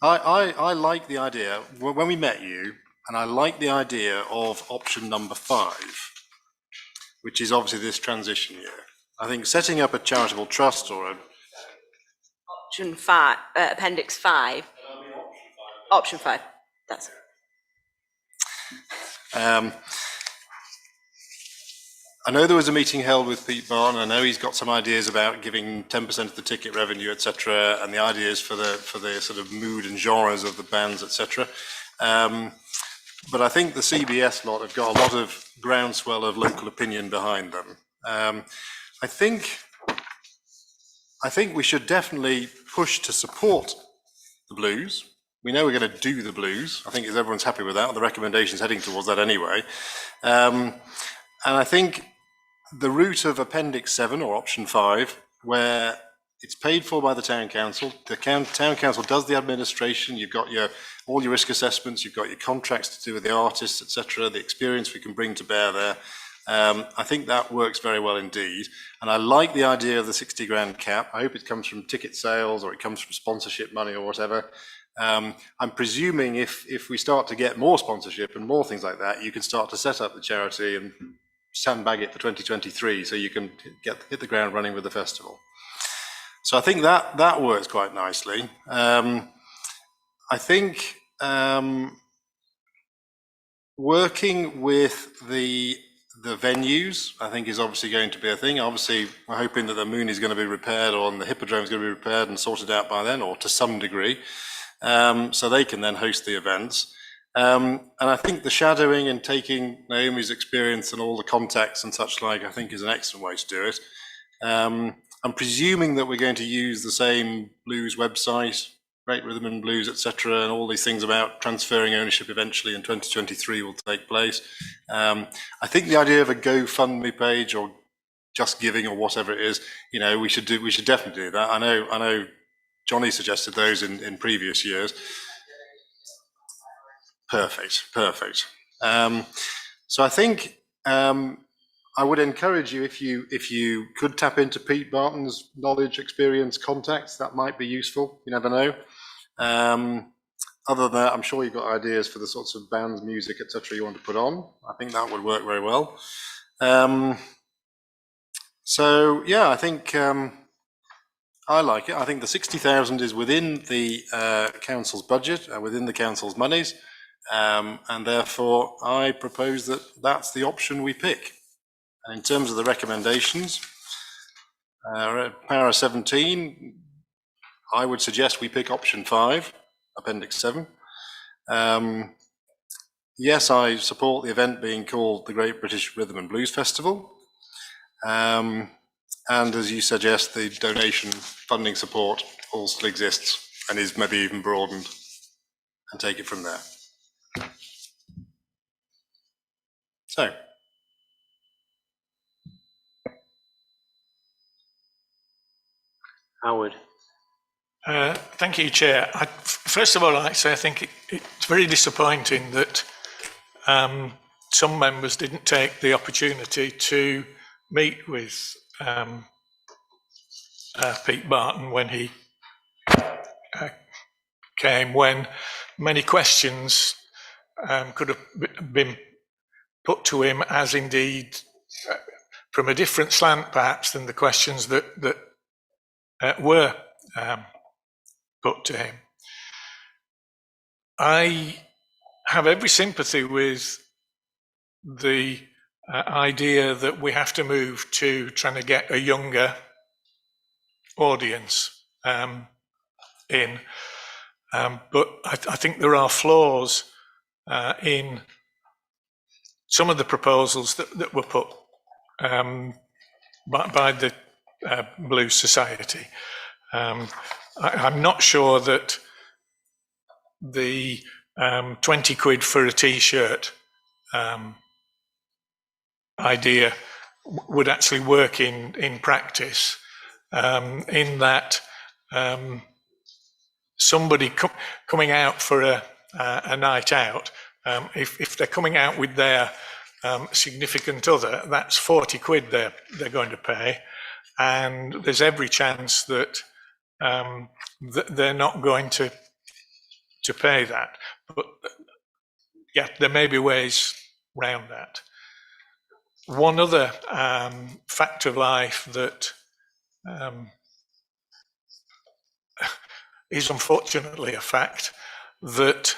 Speaker 8: I like the idea, when we met you, and I like the idea of option number 5, which is obviously this transition year. I think setting up a charitable trust or a...
Speaker 5: Option 5, Appendix 5. Option 5, that's it.
Speaker 8: I know there was a meeting held with Pete Barton. I know he's got some ideas about giving 10% of the ticket revenue, etc., and the ideas for the sort of mood and genres of the bands, etc. But I think the CBS lot have got a lot of groundswell of local opinion behind them. I think we should definitely push to support the blues. We know we're going to do the blues. I think everyone's happy with that. The recommendation's heading towards that anyway. And I think the route of Appendix 7 or Option 5, where it's paid for by the Town Council, the Town Council does the administration, you've got all your risk assessments, you've got your contracts to do with the artists, etc., the experience we can bring to bear there. I think that works very well indeed. And I like the idea of the 60 grand cap. I hope it comes from ticket sales or it comes from sponsorship money or whatever. I'm presuming if we start to get more sponsorship and more things like that, you can start to set up the charity and sandbag it for 2023 so you can hit the ground running with the festival. So I think that works quite nicely. I think working with the venues, I think, is obviously going to be a thing. Obviously, we're hoping that the Moon is going to be repaired or the Hippodrome is going to be repaired and sorted out by then, or to some degree, so they can then host the events. And I think the shadowing and taking Naomi's experience and all the contacts and such like, I think is an excellent way to do it. I'm presuming that we're going to use the same blues website, Great Rhythm and Blues, etc., and all these things about transferring ownership eventually in 2023 will take place. I think the idea of a GoFundMe page or Just Giving or whatever it is, you know, we should definitely do that. I know Johnny suggested those in previous years. Perfect. So I think I would encourage you, if you could tap into Pete Barton's knowledge, experience, contacts, that might be useful. You never know. Other than that, I'm sure you've got ideas for the sorts of bands, music, etc. you want to put on. I think that would work very well. So yeah, I think I like it. I think the 60,000 is within the council's budget, within the council's monies. And therefore, I propose that that's the option we pick. And in terms of the recommendations, para 17, I would suggest we pick option 5, Appendix 7. Yes, I support the event being called the Great British Rhythm and Blues Festival. And as you suggest, the donation funding support all still exists and is maybe even broadened. and take it from there. So,
Speaker 1: Howard?
Speaker 9: Thank you, Chair. First of all, I'd like to say I think it's very disappointing that some members didn't take the opportunity to meet with Pete Barton when he came, when many questions could have been put to him, as indeed from a different slant perhaps than the questions that were put to him. I have every sympathy with the idea that we have to move to trying to get a younger audience in, but I think there are flaws in some of the proposals that were put by the Blue Society. I'm not sure that the 20 quid for a t-shirt idea would actually work in practice, in that somebody coming out for a night out, if they're coming out with their significant other, that's 40 quid they're going to pay, and there's every chance that they're not going to pay that. But yeah, there may be ways around that. One other fact of life that is unfortunately a fact, that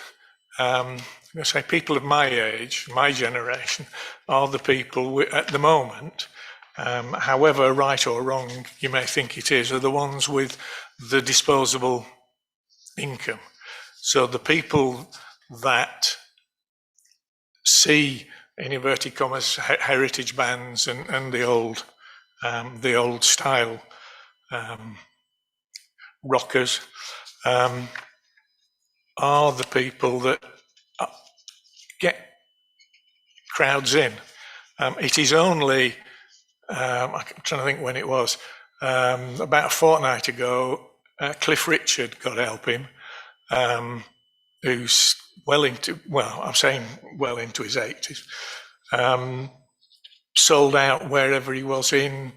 Speaker 9: I'm going to say people of my age, my generation, are the people at the moment, however right or wrong you may think it is, are the ones with the disposable income. So the people that see, in inverted commas, heritage bands and the old style rockers are the people that get crowds in. It is only, I'm trying to think when it was, about a fortnight ago, Cliff Richard, God help him, who's well into his 80s, sold out wherever he was in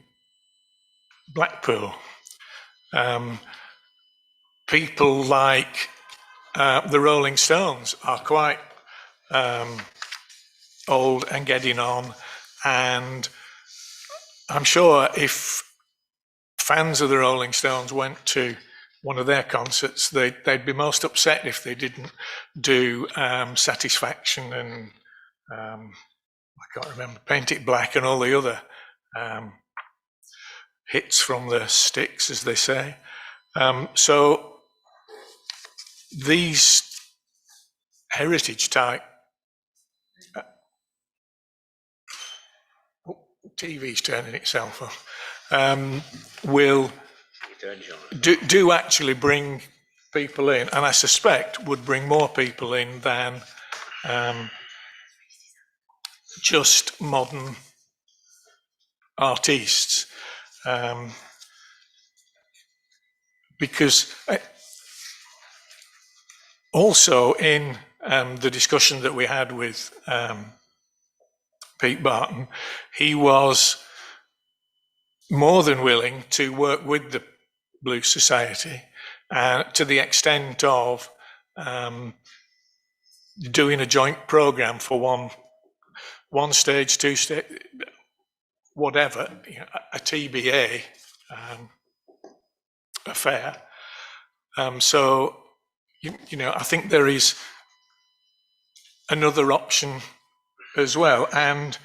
Speaker 9: Blackpool. People like the Rolling Stones are quite old and getting on, and I'm sure if fans of the Rolling Stones went to one of their concerts, they'd be most upset if they didn't do Satisfaction and I can't remember, Paint It Black and all the other hits from the sticks, as they say. So these heritage type TV's turning itself off, will do actually bring people in, and I suspect would bring more people in than just modern artists, because also in the discussion that we had with Pete Barton, he was more than willing to work with the Blue Society to the extent of doing a joint programme for one stage, two stage, whatever, a TBA affair. So, I think there is another option as well, and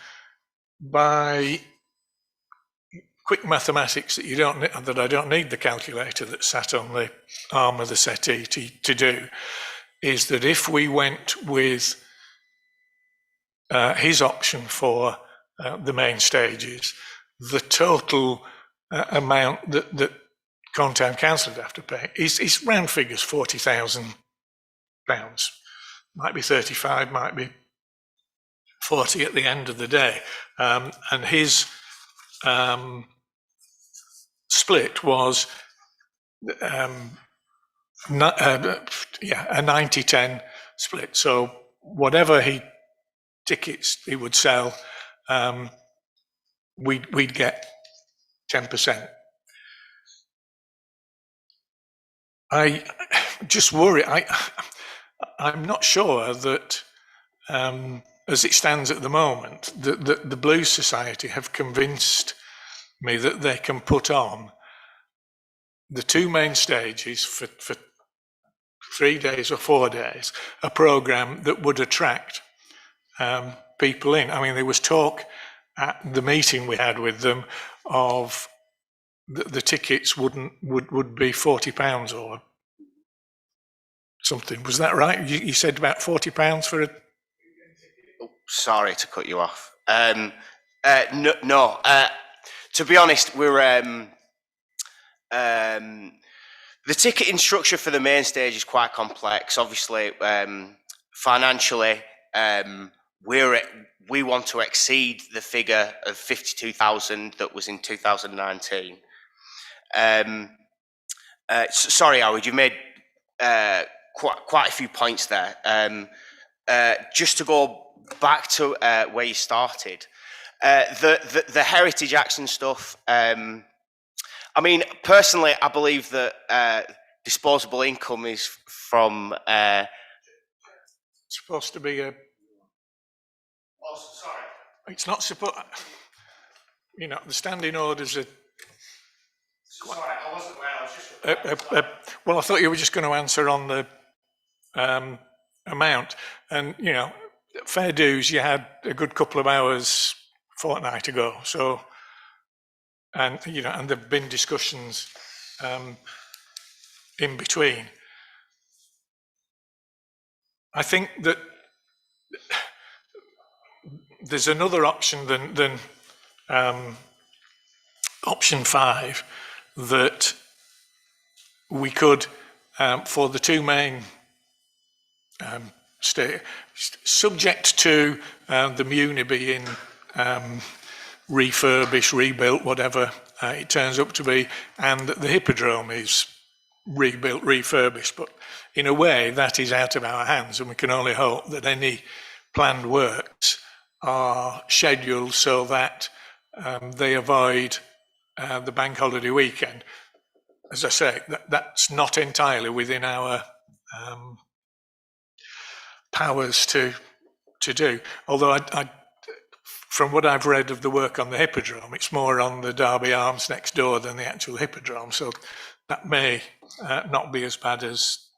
Speaker 9: by quick mathematics that I don't need the calculator that sat on the arm of the settee to do, is that if we went with his option for the main stages, the total amount that Contown Council would have to pay is round figures £40,000 Might be 35, might be 40 at the end of the day. And his split was a 90-10 split. So whatever tickets he would sell, we'd get 10%. I just worry. I'm not sure that, as it stands at the moment, that the Blues Society have convinced me that they can put on the two main stages for 3 days or 4 days, a programme that would attract people in. I mean, there was talk at the meeting we had with them of the tickets would be £40 or something. Was that right? You said about £40 for a...
Speaker 11: Sorry to cut you off. No. To be honest, we're the ticketing structure for the main stage is quite complex. Obviously, financially, we want to exceed the figure of 52,000 that was in 2019. Sorry, Howard, you made quite a few points there. Just to go back to where you started, the heritage acts and stuff. I mean, personally, I believe that disposable income is from.
Speaker 9: Supposed to be a.
Speaker 2: Oh, sorry.
Speaker 9: It's not supposed. The standing orders are.
Speaker 2: Sorry, I wasn't aware. I was just.
Speaker 9: Well, I thought you were just going to answer on the amount, and fair dues. You had a good couple of hours fortnight ago, so. And and there've been discussions in between. I think that there's another option than option 5 that we could, for the two main subject to the Muni being refurbished, rebuilt, whatever it turns up to be, and the Hippodrome is rebuilt, refurbished. But in a way, that is out of our hands, and we can only hope that any planned works are scheduled so that they avoid the bank holiday weekend. As I say, that's not entirely within our powers to do. Although from what I've read of the work on the Hippodrome, it's more on the Derby Arms next door than the actual Hippodrome, so that may not be as bad as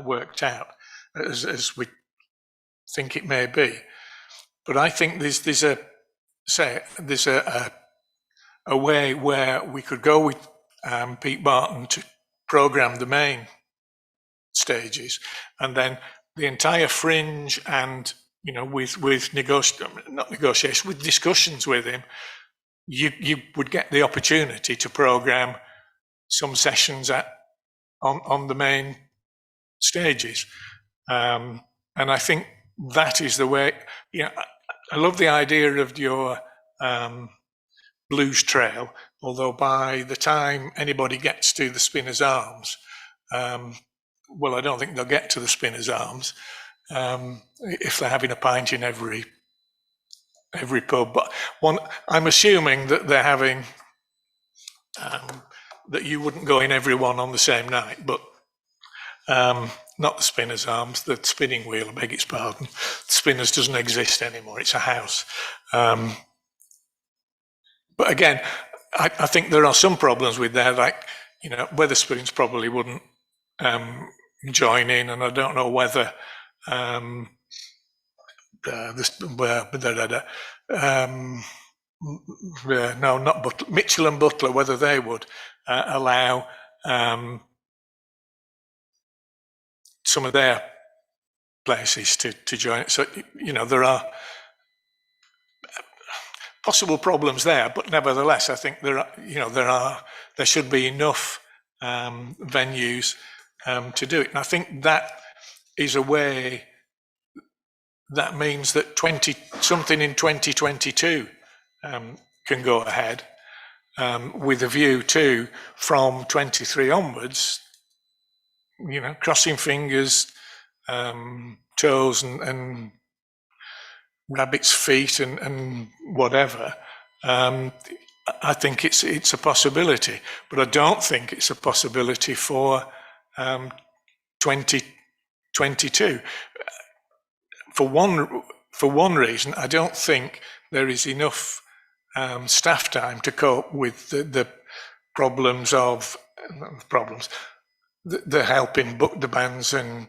Speaker 9: worked out as we think it may be. But I think there's a way where we could go with Pete Barton to programme the main stages, and then the entire fringe, and with with discussions with him, you would get the opportunity to programme some sessions on the main stages, and I think that is the way. I love the idea of your Blues Trail, although by the time anybody gets to the Spinners Arms, well, I don't think they'll get to the Spinners Arms if they're having a pint in every pub. But I'm assuming that they're having that you wouldn't go in every one on the same night, but not the Spinners Arms, the spinning wheel, I beg its pardon. The Spinners doesn't exist anymore, it's a house. But again, I think there are some problems with that, like, Wetherspoons probably wouldn't join in, and I don't know whether no, not Butler, Mitchell and Butler, whether they would allow some of their places to join it. So, there are possible problems there, but nevertheless, I think there should be enough venues to do it. And I think that is a way that means that something in 2022 can go ahead, with a view to, from 23 onwards, crossing fingers, toes and rabbit's feet and whatever. I think it's a possibility, but I don't think it's a possibility for 2022. For one reason, I don't think there is enough staff time to cope with the problems of the helping book the bands and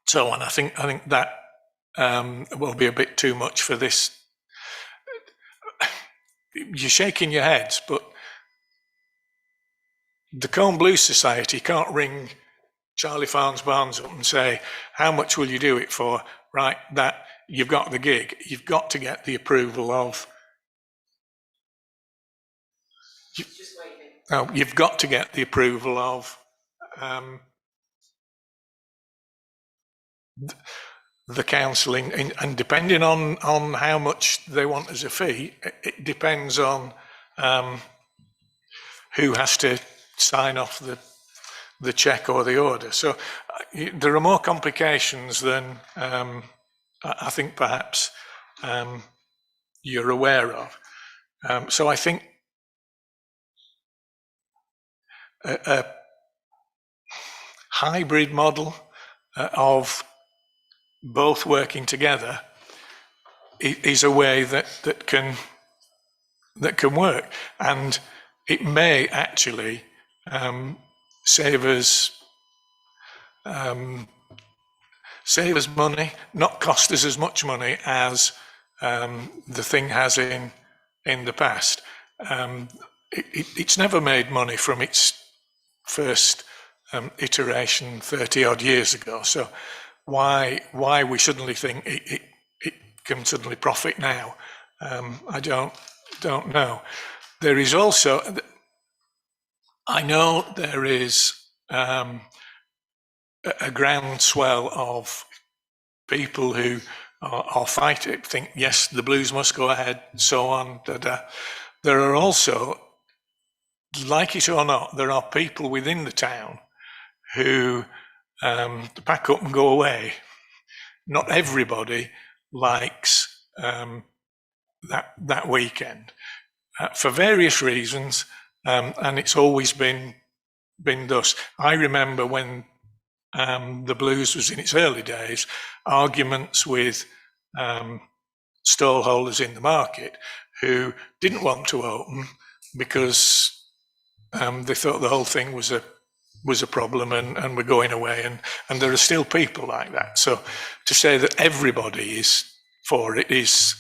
Speaker 9: so on. I think that will be a bit too much for this. You're shaking your heads, but the Colne Blues Society can't ring Charlie Farnes Barnes up and say, how much will you do it for? Right, that you've got the gig. You've got to get the approval of. You've got to get the approval of the council, and depending on how much they want as a fee, it depends on who has to sign off the cheque or the order. So there are more complications than I think perhaps you're aware of. So I think a hybrid model of both working together is a way that can work, and it may actually save us money, not cost us as much money as the thing has in the past. It's never made money from its first iteration 30 odd years ago. So why we suddenly think it can suddenly profit now, I don't know. There is also, I know there is a groundswell of people who are fighting, think, yes, the Blues must go ahead, so on. There are also, like it or not, there are people within the town who pack up and go away. Not everybody likes that weekend for various reasons, and it's always been thus. I remember when the Blues was in its early days, arguments with stallholders in the market who didn't want to open because they thought the whole thing was a problem and we're going away, and there are still people like that. So to say that everybody is for it is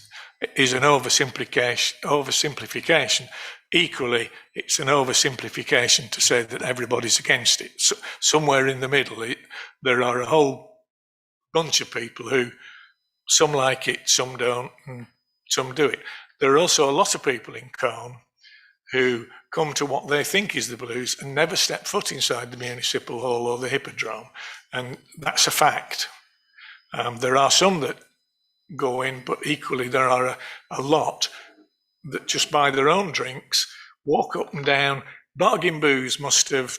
Speaker 9: an oversimplification. Equally, it's an oversimplification to say that everybody's against it. So somewhere in the middle, there are a whole bunch of people who, some like it, some don't, and some do it. There are also a lot of people in Colne who come to what they think is the Blues and never step foot inside the Municipal Hall or the Hippodrome, and that's a fact. There are some that go in, but equally there are a lot that just buy their own drinks, walk up and down. Bargain Booze must have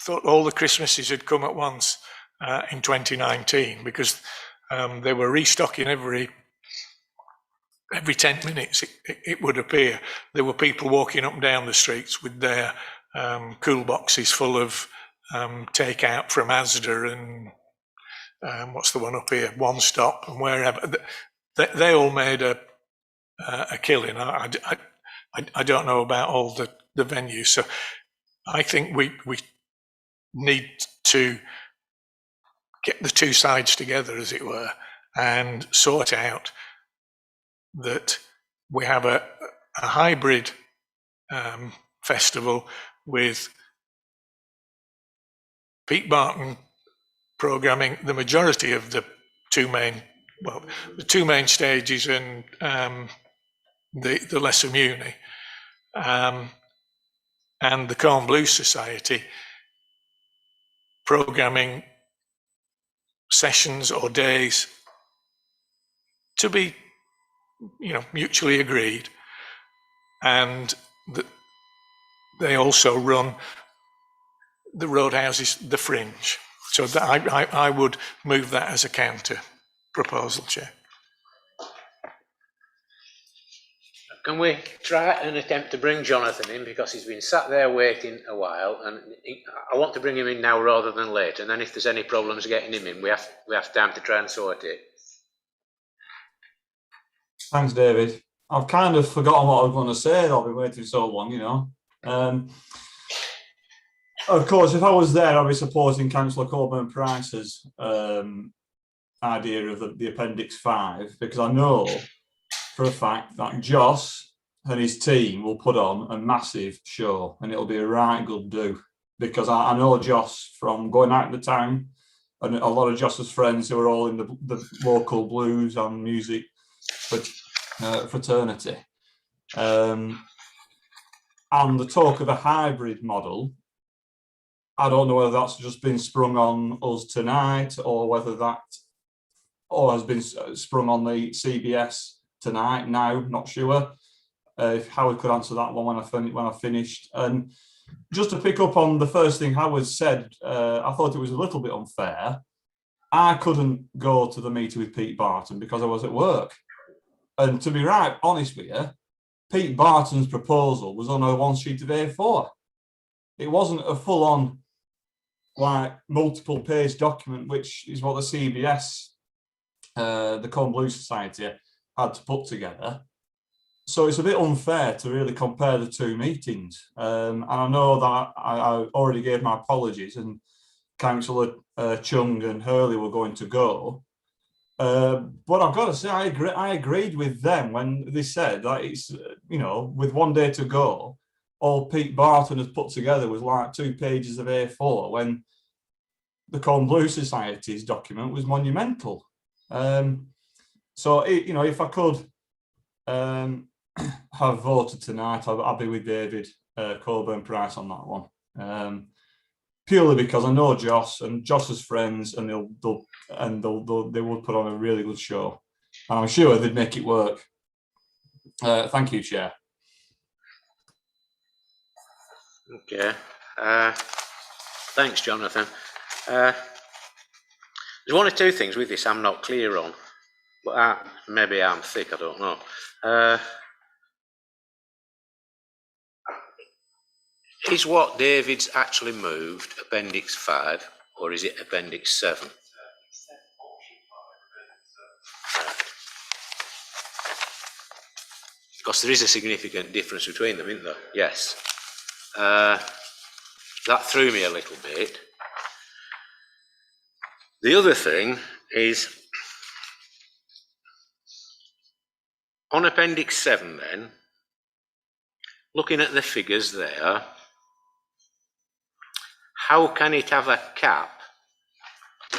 Speaker 9: thought all the Christmases had come at once in 2019, because they were restocking every 10 minutes, it would appear. There were people walking up and down the streets with their cool boxes full of takeout from Asda and what's the one up here, One Stop and wherever. They all made a killing. I don't know about all the venues. So I think we need to get the two sides together, as it were, and sort out that we have a hybrid festival with Pete Barton programming the majority of the two main stages and the Lesser Muni, and the Colne Blues Society programming sessions or days to be, mutually agreed. And they also run the roadhouses, the fringe. So that I would move that as a counter proposal, Chair.
Speaker 1: Can we try and attempt to bring Jonathan in, because he's been sat there waiting a while, and I want to bring him in now rather than later, and then if there's any problems getting him in, we have time to try and sort it.
Speaker 10: Thanks, David. I've kind of forgotten what I was going to say. I've been waiting so long, Of course, if I was there, I'd be supporting Councillor Coburn-Price's idea of the Appendix 5, because I know for a fact that Joss and his team will put on a massive show, and it'll be a right good do, because I know Joss from going out in the town, and a lot of Joss's friends who are all in the local blues and music fraternity. And the talk of a hybrid model, I don't know whether that's just been sprung on us tonight, or whether that has been sprung on the CBS tonight. Now, not sure. If Howard could answer that one when I finished. And just to pick up on the first thing Howard said, I thought it was a little bit unfair. I couldn't go to the meeting with Pete Barton because I was at work. And to be right honest with you, Pete Barton's proposal was on a one sheet of A4. It wasn't a full-on, multiple page document, which is what the CBS, the Colne Blue Society, had to put together. So it's a bit unfair to really compare the two meetings. And I know that I already gave my apologies, and Councillor Chung and Hurley were going to go. But I've got to say, I agreed with them when they said that it's, with 1 day to go, all Pete Barton has put together was like 2 pages of A4, when the Colne Blue Society's document was monumental. So, if I could have voted tonight, I'll be with David Coburn-Price on that one. Purely because I know Joss and Joss's friends, and they would put on a really good show. And I'm sure they'd make it work. Thank you, Chair.
Speaker 1: Okay. Thanks, Jonathan. There's one or two things with this I'm not clear on, but maybe I'm thick, I don't know. Is what David's actually moved Appendix 5, or is it Appendix 7? Because there is a significant difference between them, isn't there? Yes. That threw me a little bit. The other thing is, on Appendix 7 then, looking at the figures there, how can it have a cap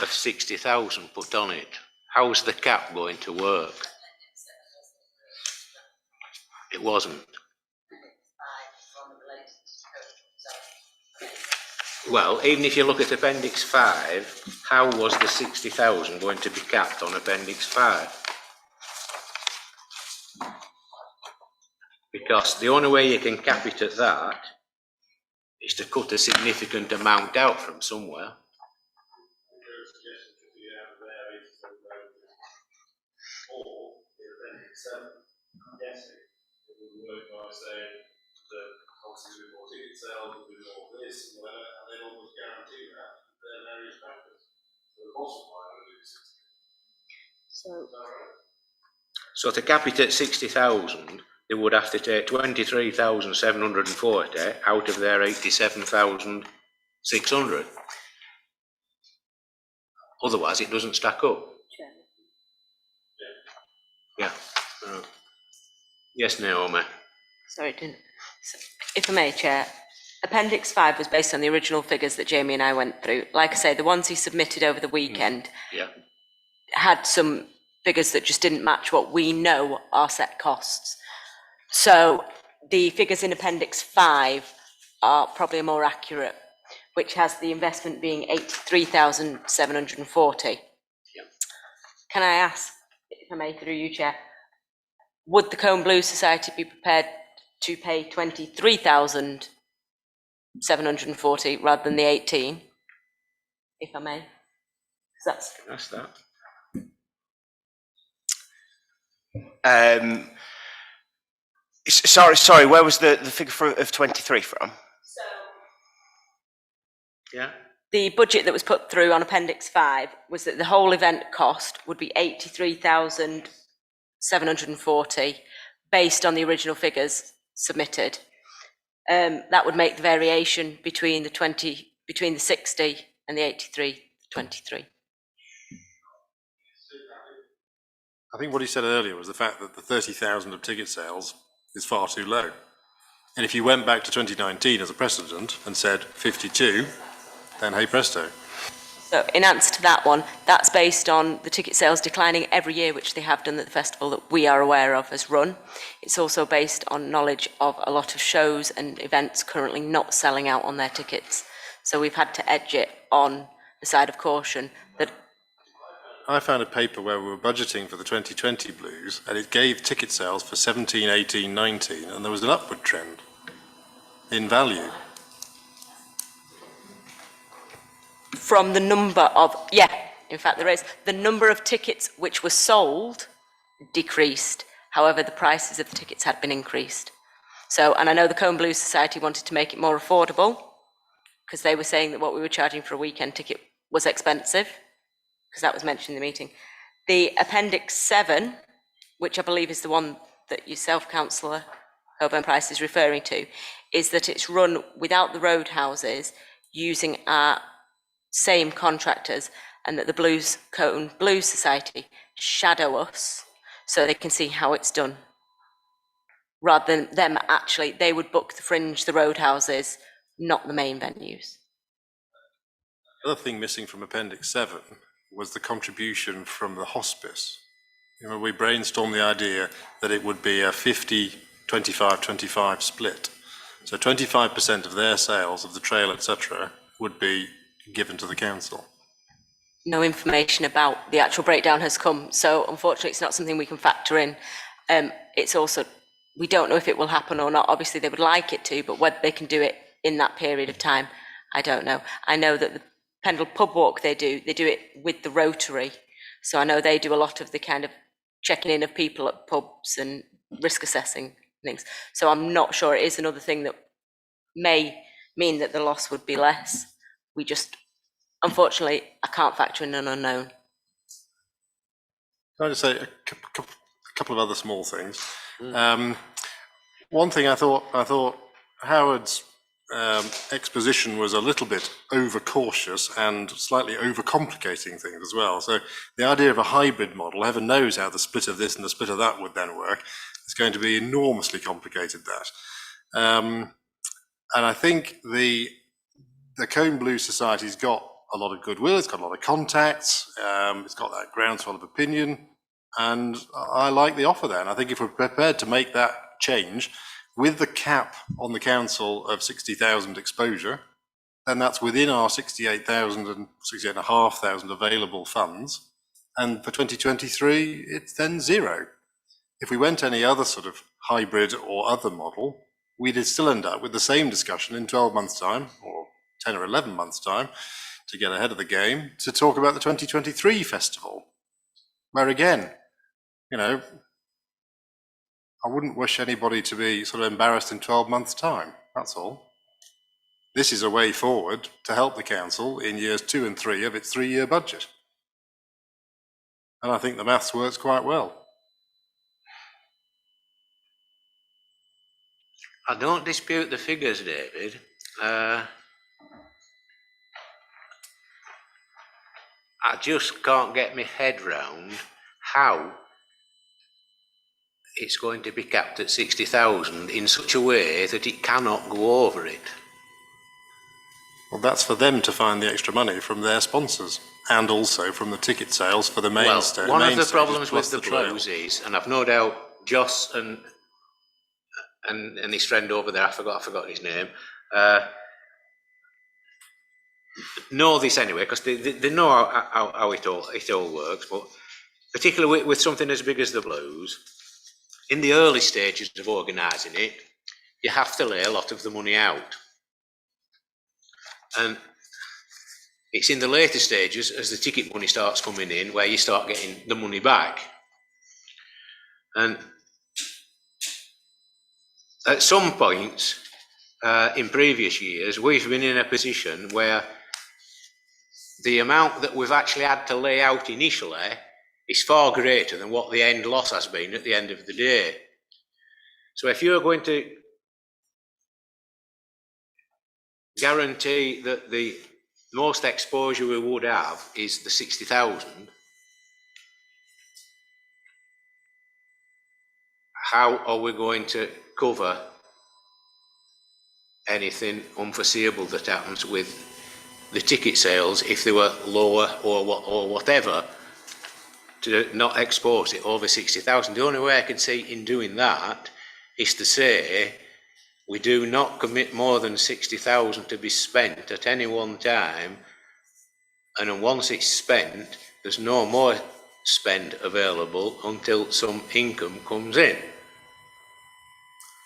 Speaker 1: of 60,000 put on it? How's the cap going to work? It wasn't. Well, even if you look at Appendix 5, how was the 60,000 going to be capped on Appendix 5? Because the only way you can cap it at that is to cut a significant amount out from somewhere. So to cap it at 60,000, they would have to take 23,740 out of their 87,600. Otherwise, it doesn't stack up. Yeah. Yes, Naomi.
Speaker 5: Sorry, if I may, Chair. Appendix 5 was based on the original figures that Jamie and I went through. Like I say, the ones he submitted over the weekend had some figures that just didn't match what we know are set costs. So the figures in Appendix 5 are probably more accurate, which has the investment being 83,740 Can I ask, if I may, through you, Chair, would the Cone Blue Society be prepared to pay 23,740 rather than the 18, if I may? 'Cause
Speaker 1: That's that.
Speaker 11: Sorry, where was the figure of 23 from?
Speaker 1: Yeah.
Speaker 5: the budget that was put through on Appendix 5 was that the whole event cost would be 83,740 based on the original figures submitted. That would make the variation between the 60 and the 23.
Speaker 8: I think what he said earlier was the fact that the 30,000 of ticket sales is far too low. And if you went back to 2019 as a precedent and said 52, then hey presto.
Speaker 5: So in answer to that one, that's based on the ticket sales declining every year, which they have done at the festival that we are aware of as run. It's also based on knowledge of a lot of shows and events currently not selling out on their tickets. So we've had to edge it on the side of caution that
Speaker 8: I found a paper where we were budgeting for the 2020 Blues and it gave ticket sales for 17, 18, 19 and there was an upward trend in value.
Speaker 5: from the number of, in fact there is, the number of tickets which were sold decreased. However, the prices of the tickets had been increased. So, and I know the Cone Blues Society wanted to make it more affordable because they were saying that what we were charging for a weekend ticket was expensive, because that was mentioned in the meeting. The Appendix 7, which I believe is the one that yourself, Councillor Coburn Price, is referring to, is that it's run without the roadhouses using our same contractors, and that the Cone Blues Society shadow us so they can see how it's done. Rather than them actually, they would book the fringe, the roadhouses, not the main venues.
Speaker 8: The other thing missing from Appendix 7 was the contribution from the hospice. You know, we brainstormed the idea that it would be a 50, 25, 25 split. So 25% of their sales of the trail, etc., would be given to the council.
Speaker 5: No information about the actual breakdown has come, so unfortunately it's not something we can factor in. It's also, we don't know if it will happen or not. Obviously they would like it to, but whether they can do it in that period of time, I don't know. I know that the Pendle Pub Walk they do it with the Rotary, so I know they do a lot of the kind of checking in of people at pubs and risk assessing things. So I'm not sure. It is another thing that may mean that the loss would be less. We just, unfortunately, I can't factor in an unknown.
Speaker 8: Can I just say a couple of other small things? One thing I thought Howard's exposition was a little bit overcautious and slightly overcomplicating things as well. So the idea of a hybrid model, heaven knows how the split of this and the split of that would then work. It's going to be enormously complicated, that. And I think the Cone Blues Society's got a lot of goodwill, it's got a lot of contacts, it's got that groundswell of opinion, and I like the offer there. And I think if we're prepared to make that change with the cap on the council of 60,000 exposure, then that's within our 68,000 and 68,500 available funds. And for 2023, it's then zero. If we went any other sort of hybrid or other model, we'd still end up with the same discussion in 12 months' time, or 10 or 11 months' time, to get ahead of the game, to talk about the 2023 festival. Where again, you know, I wouldn't wish anybody to be sort of embarrassed in 12 months' time, that's all. This is a way forward to help the council in years 2 and 3 of its 3-year budget. And I think the maths works quite well.
Speaker 1: I don't dispute the figures, David. I just can't get my head round how it's going to be capped at 60,000 in such a way that it cannot go over it.
Speaker 8: Well, that's for them to find the extra money from their sponsors and also from the ticket sales for the main stage.
Speaker 1: One of the problems with the Blues is, and I've no doubt Joss and his friend over there, I forgot his name, know this anyway, because they know how it all works, but particularly with something as big as the Blues, in the early stages of organising it, you have to lay a lot of the money out. And it's in the later stages, as the ticket money starts coming in, where you start getting the money back. And at some points in previous years, we've been in a position where the amount that we've actually had to lay out initially is far greater than what the end loss has been at the end of the day. So if you're going to guarantee that the most exposure we would have is the 60,000, how are we going to cover anything unforeseeable that happens with the ticket sales if they were lower or whatever, to not expose it over 60,000? The only way I can see in doing that is to say we do not commit more than 60,000 to be spent at any one time, and then once it's spent, there's no more spend available until some income comes in.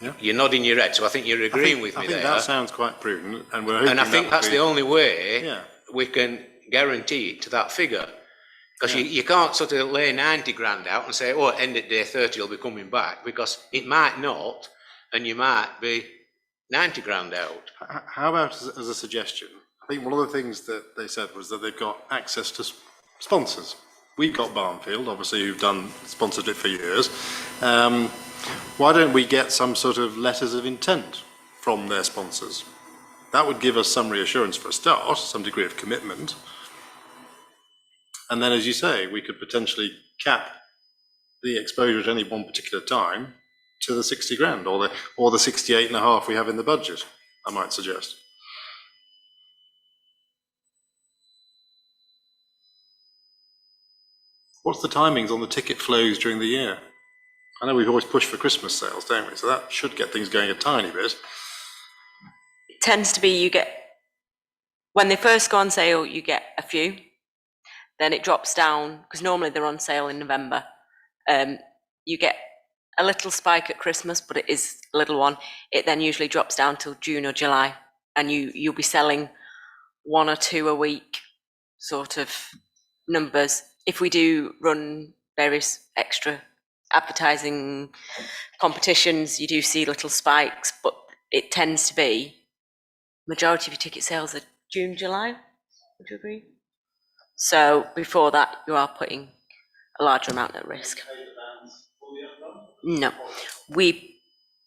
Speaker 8: Yeah.
Speaker 1: You're nodding your head, so I think you're agreeing with me
Speaker 8: I think
Speaker 1: there.
Speaker 8: that sounds quite prudent, and we're hoping
Speaker 1: And I think that's the only way
Speaker 8: Yeah.
Speaker 1: we can guarantee it to that figure. Because you can't sort of lay 90 grand out and say, oh, end at day 30 you'll be coming back, because it might not, and you might be 90 grand out.
Speaker 8: How about as a suggestion? I think one of the things that they said was that they've got access to sponsors. We've got Barnfield, obviously, who've sponsored it for years. Why don't we get some sort of letters of intent from their sponsors? That would give us some reassurance for a start, some degree of commitment. And then, as you say, we could potentially cap the exposure at any one particular time to the 60 grand or the 68.5 we have in the budget, I might suggest. What's the timings on the ticket flows during the year? I know we've always pushed for Christmas sales, don't we? So that should get things going a tiny bit.
Speaker 5: It tends to be when they first go on sale, you get a few, then it drops down, because normally they're on sale in November. You get a little spike at Christmas, but it is a little one. It then usually drops down till June or July, and you'll be selling 1 or 2 a week sort of numbers. If we do run various extra advertising competitions, you do see little spikes, but it tends to be majority of your ticket sales are June, July. Would you agree? So before that, you are putting a larger amount at risk. No, we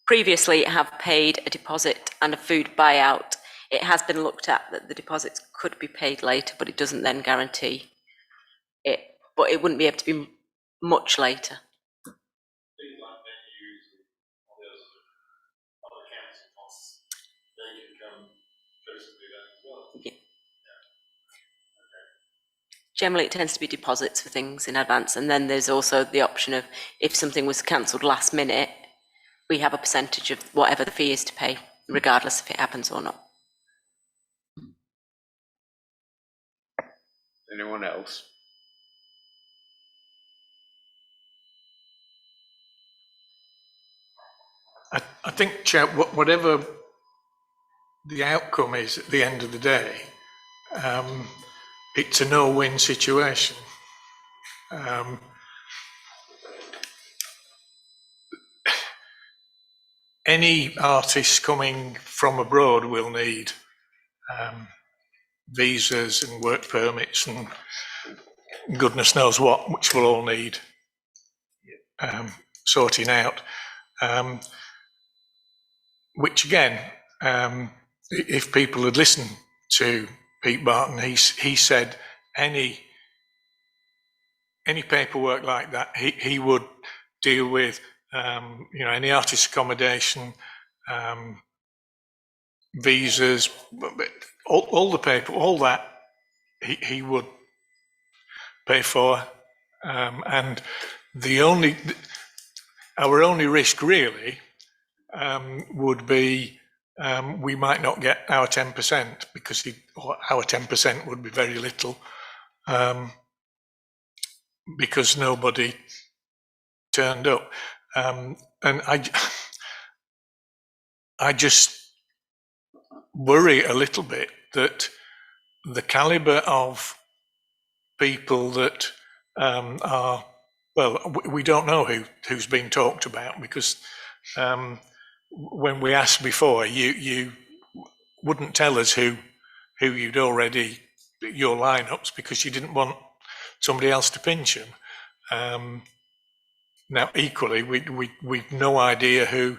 Speaker 5: previously have paid a deposit and a food buyout. It has been looked at that the deposits could be paid later, but it doesn't then guarantee it. But it wouldn't be able to be much later. Generally, it tends to be deposits for things in advance, and then there's also the option of if something was cancelled last minute, we have a percentage of whatever the fee is to pay, regardless if it happens or not.
Speaker 1: Anyone else?
Speaker 9: I think, Chair, whatever the outcome is at the end of the day, it's a no-win situation. Any artists coming from abroad will need visas and work permits and goodness knows what, which will all need sorting out. Which again, if people had listened to Pete Barton, he said any paperwork like that, he would deal with, any artist accommodation, visas, all the paper, all that he would pay for, and our only risk really would be we might not get our 10% because our 10% would be very little. because nobody turned up. And I just worry a little bit that the calibre of people that are, well, we don't know who's being talked about, because when we asked before, you wouldn't tell us who you'd already, your lineups, because you didn't want somebody else to pinch them. Now, equally, we've no idea who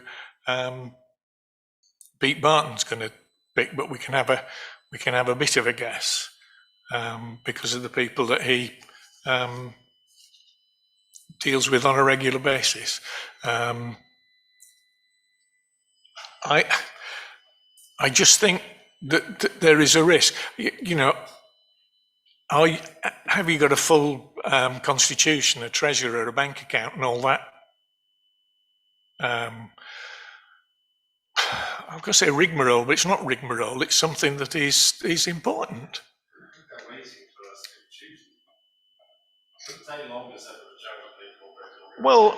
Speaker 9: Pete Barton's going to pick, but we can have a bit of a guess because of the people that he deals with on a regular basis. I just think that there is a risk. You know, have you got a full constitution, a treasurer, a bank account, and all that? I'm going to say rigmarole, but it's not rigmarole. It's something that is important. Well,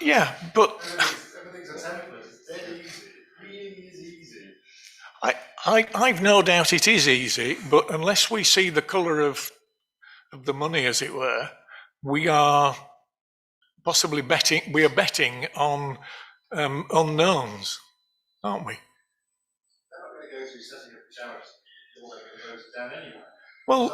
Speaker 9: yeah, but I've no doubt it is easy, but unless we see the colour of the money, as it were, we are possibly betting on unknowns, aren't we? Well,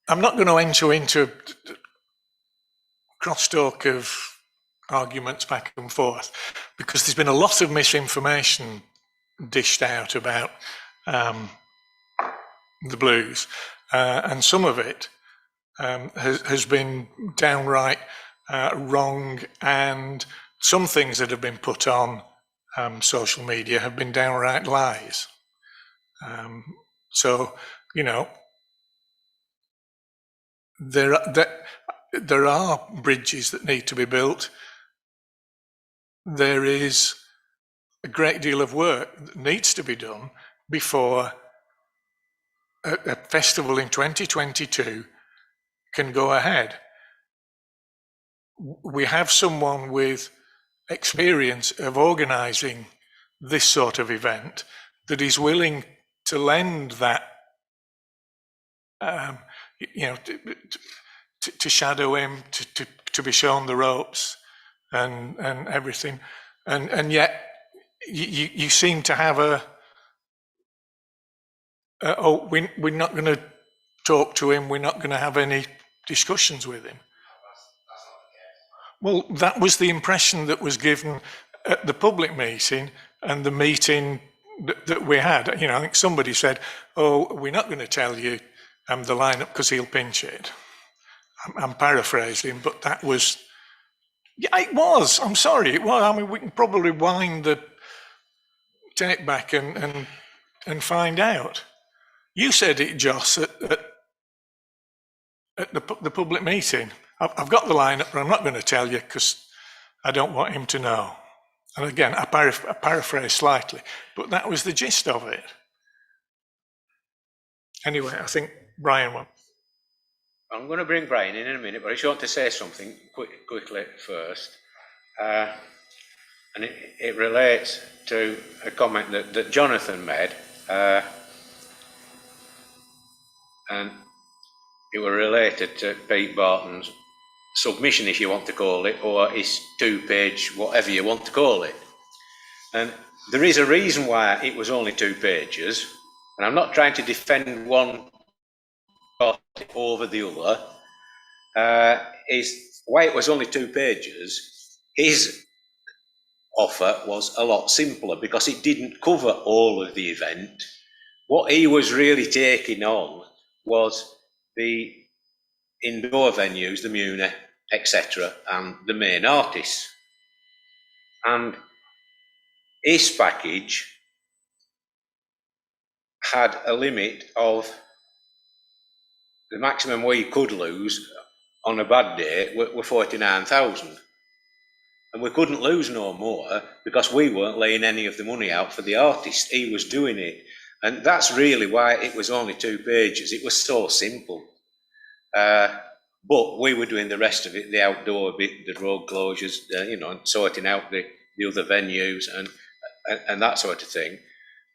Speaker 9: I'm not going to enter into crosstalk of arguments back and forth, because there's been a lot of misinformation dished out about the Blues, and some of it has been downright wrong, and some things that have been put on social media have been downright lies. So, you know, there are bridges that need to be built. There is a great deal of work that needs to be done before a festival in 2022 can go ahead. We have someone with experience of organising this sort of event that is willing to lend that, you know, to shadow him, to be shown the ropes and everything, and yet you seem to have we're not going to talk to him, we're not going to have any discussions with him. Well, that was the impression that was given at the public meeting and the meeting that we had. You know, I think somebody said, "Oh, we're not going to tell you the lineup because he'll pinch it." I'm paraphrasing, but that was, yeah, it was. I'm sorry, it was. I mean, we can probably wind the tape back and find out. You said it, Joss, at the public meeting. I've got the lineup, but I'm not going to tell you because I don't want him to know. And again, I paraphrase slightly, but that was the gist of it. Anyway, I think Brian won.
Speaker 1: I'm going to bring Brian in a minute, but I just want to say something quickly first. And it relates to a comment that Jonathan made. And it were related to Pete Barton's submission, if you want to call it, or his two-page, whatever you want to call it. And there is a reason why it was only 2 pages, and I'm not trying to defend one party over the other. Is why it was only 2 pages. His offer was a lot simpler because it didn't cover all of the event. What he was really taking on was the indoor venues, the Muni, etc., and the main artists. And his package had a limit of the maximum we could lose on a bad day were 49,000. And we couldn't lose no more because we weren't laying any of the money out for the artist. He was doing it. And that's really why it was only 2 pages. It was so simple. But we were doing the rest of it, the outdoor bit, the road closures, sorting out the other venues and that sort of thing.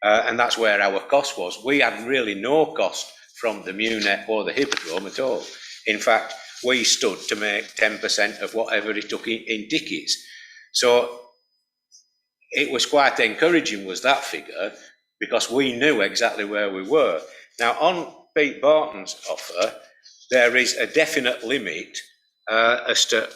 Speaker 1: And that's where our cost was. We had really no cost from the Munet or the Hippodrome at all. In fact, we stood to make 10% of whatever it took in tickets. So it was quite encouraging, was that figure, because we knew exactly where we were. Now, on Pete Barton's offer, there is a definite limit as to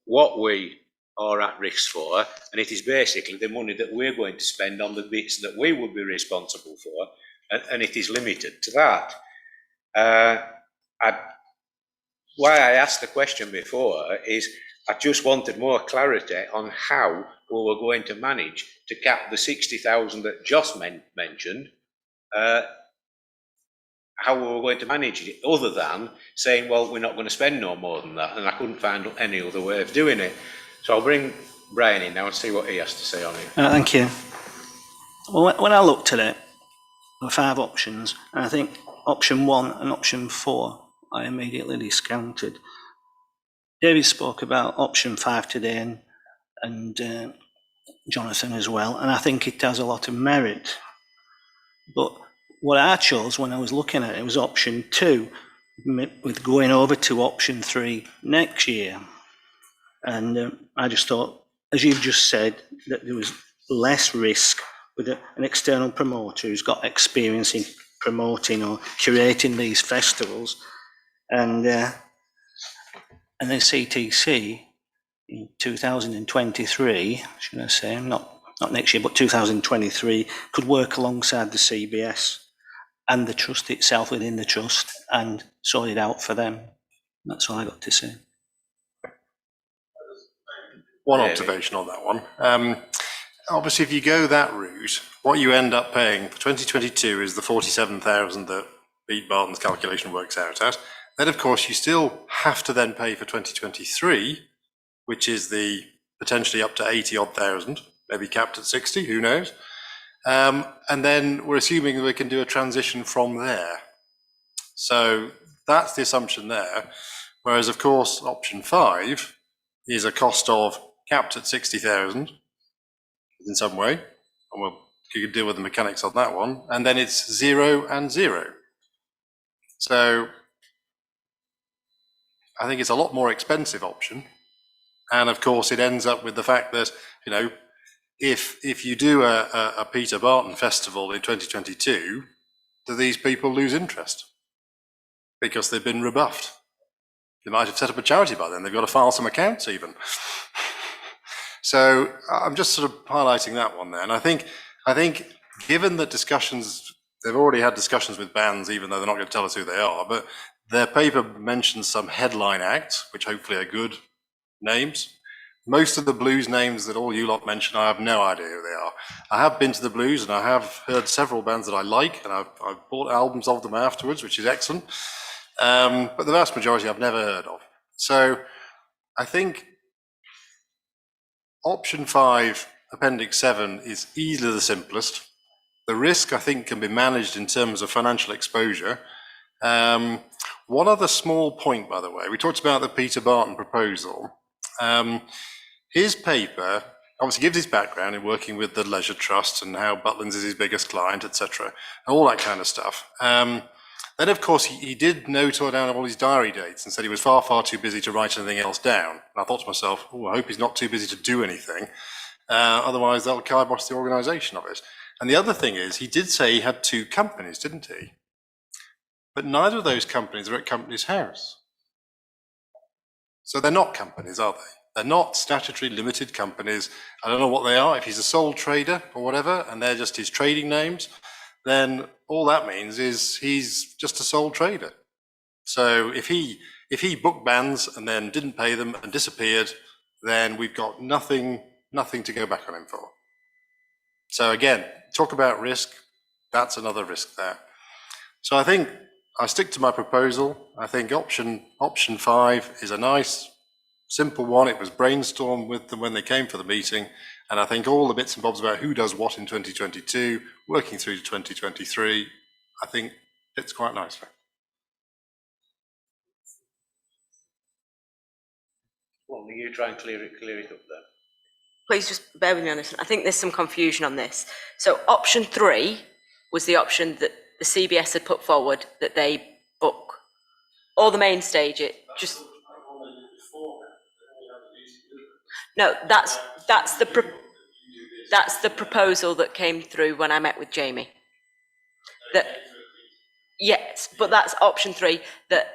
Speaker 1: what we are at risk for, and it is basically the money that we're going to spend on the bits that we would be responsible for, and it is limited to that. Why I asked the question before is I just wanted more clarity on how we were going to manage to cap the 60,000 that Joss mentioned, how we were going to manage it, other than saying, well, we're not going to spend no more than that, and I couldn't find any other way of doing it. So I'll bring Brian in now and see what he has to say on it.
Speaker 6: Thank you. Well, when I looked at it, there were 5 options, and I think option 1 and option 4 I immediately discounted. David spoke about option 5 today, and Jonathan as well, and I think it has a lot of merit. But what I chose when I was looking at it was option 2, with going over to option 3 next year. And I just thought, as you've just said, that there was less risk with an external promoter who's got experience in promoting or curating these festivals. And the CTC in 2023, should I say, not next year, but 2023, could work alongside the CBS and the trust itself within the trust and sort it out for them. That's all I got to say.
Speaker 8: One observation on that one. Obviously, if you go that route, what you end up paying for 2022 is the 47,000 that Pete Barton's calculation works out at. Then, of course, you still have to then pay for 2023, which is the potentially up to 80-odd thousand, maybe capped at 60, who knows? And then we're assuming that we can do a transition from there. So that's the assumption there. Whereas, of course, option 5 is a cost of capped at 60,000 in some way, and you can deal with the mechanics on that one, and then it's 0 and 0. So I think it's a lot more expensive option, and of course it ends up with the fact that, you know, if you do a Peter Barton festival in 2022, do these people lose interest because they've been rebuffed? They might have set up a charity by then. They've got to file some accounts even. So I'm just sort of highlighting that one there. And I think given that discussions, they've already had discussions with bands, even though they're not going to tell us who they are, but their paper mentions some headline acts, which hopefully are good names. Most of the blues names that all you lot mention, I have no idea who they are. I have been to the blues and I have heard several bands that I like, and I've bought albums of them afterwards, which is excellent. But the vast majority I've never heard of. So I think option 5, appendix 7 is easily the simplest. The risk, I think, can be managed in terms of financial exposure. One other small point, by the way, we talked about the Peter Barton proposal. His paper obviously gives his background in working with the Leisure Trust and how Butlins is his biggest client, etc., all that kind of stuff. Then, of course, he did note down all his diary dates and said he was far, far too busy to write anything else down. And I thought to myself, oh, I hope he's not too busy to do anything. Otherwise, that'll kibosh the organisation of it. And the other thing is, he did say he had 2 companies, didn't he? But neither of those companies are at Companies House. So they're not companies, are they? They're not statutory limited companies. I don't know what they are. If he's a sole trader or whatever, and they're just his trading names, then all that means is he's just a sole trader. So if he booked bands and then didn't pay them and disappeared, then we've got nothing to go back on him for. So again, talk about risk, that's another risk there. So I think I stick to my proposal. I think option 5 is a nice, simple one. It was brainstormed with them when they came for the meeting. And I think all the bits and bobs about who does what in 2022, working through to 2023, I think fits quite nicely.
Speaker 1: Well, will you try and clear it up then?
Speaker 5: Please just bear with me on this. I think there's some confusion on this. So option 3 was the option that the CBS had put forward, that they book all the main stage. It just no. That's the proposal that came through when I met with Jamie. That yes, but that's option 3, that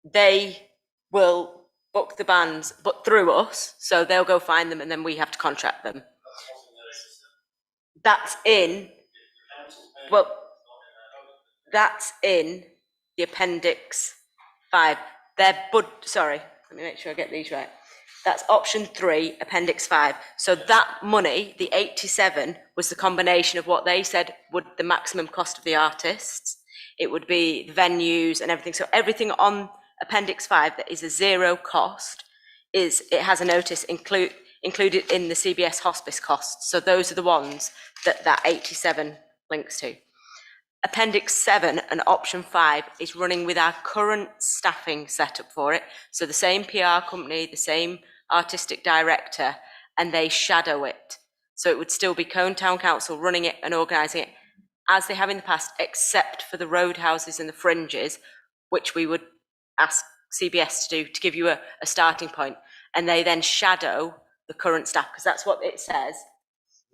Speaker 5: they will book the bands, but through us, so they'll go find them and then we have to contract them. That's in, well, that's in the appendix 5. Sorry, let me make sure I get these right. That's option 3, appendix 5. So that money, the 87, was the combination of what they said would the maximum cost of the artists. It would be the venues and everything. So everything on appendix 5 that is a zero cost it has a notice included in the CBS hospice costs. So those are the ones that 87 links to. Appendix 7 and option 5 is running with our current staffing setup for it. So the same PR company, the same artistic director, and they shadow it. So it would still be Colne Town Council running it and organising it as they have in the past, except for the roadhouses and the fringes, which we would ask CBS to do to give you a starting point. And they then shadow the current staff, because that's what it says.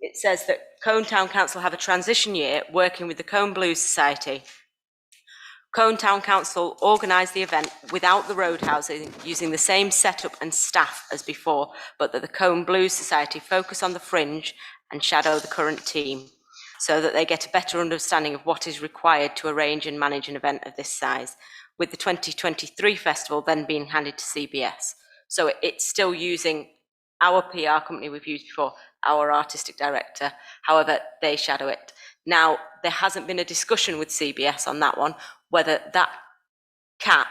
Speaker 5: It says that Colne Town Council have a transition year working with the Colne Blues Society. Colne Town Council organised the event without the roadhouses, using the same setup and staff as before, but that the Colne Blues Society focus on the fringe and shadow the current team, so that they get a better understanding of what is required to arrange and manage an event of this size, with the 2023 festival then being handed to CBS. So it's still using our PR company we've used before, our artistic director, however, they shadow it. Now, there hasn't been a discussion with CBS on that one, whether that cap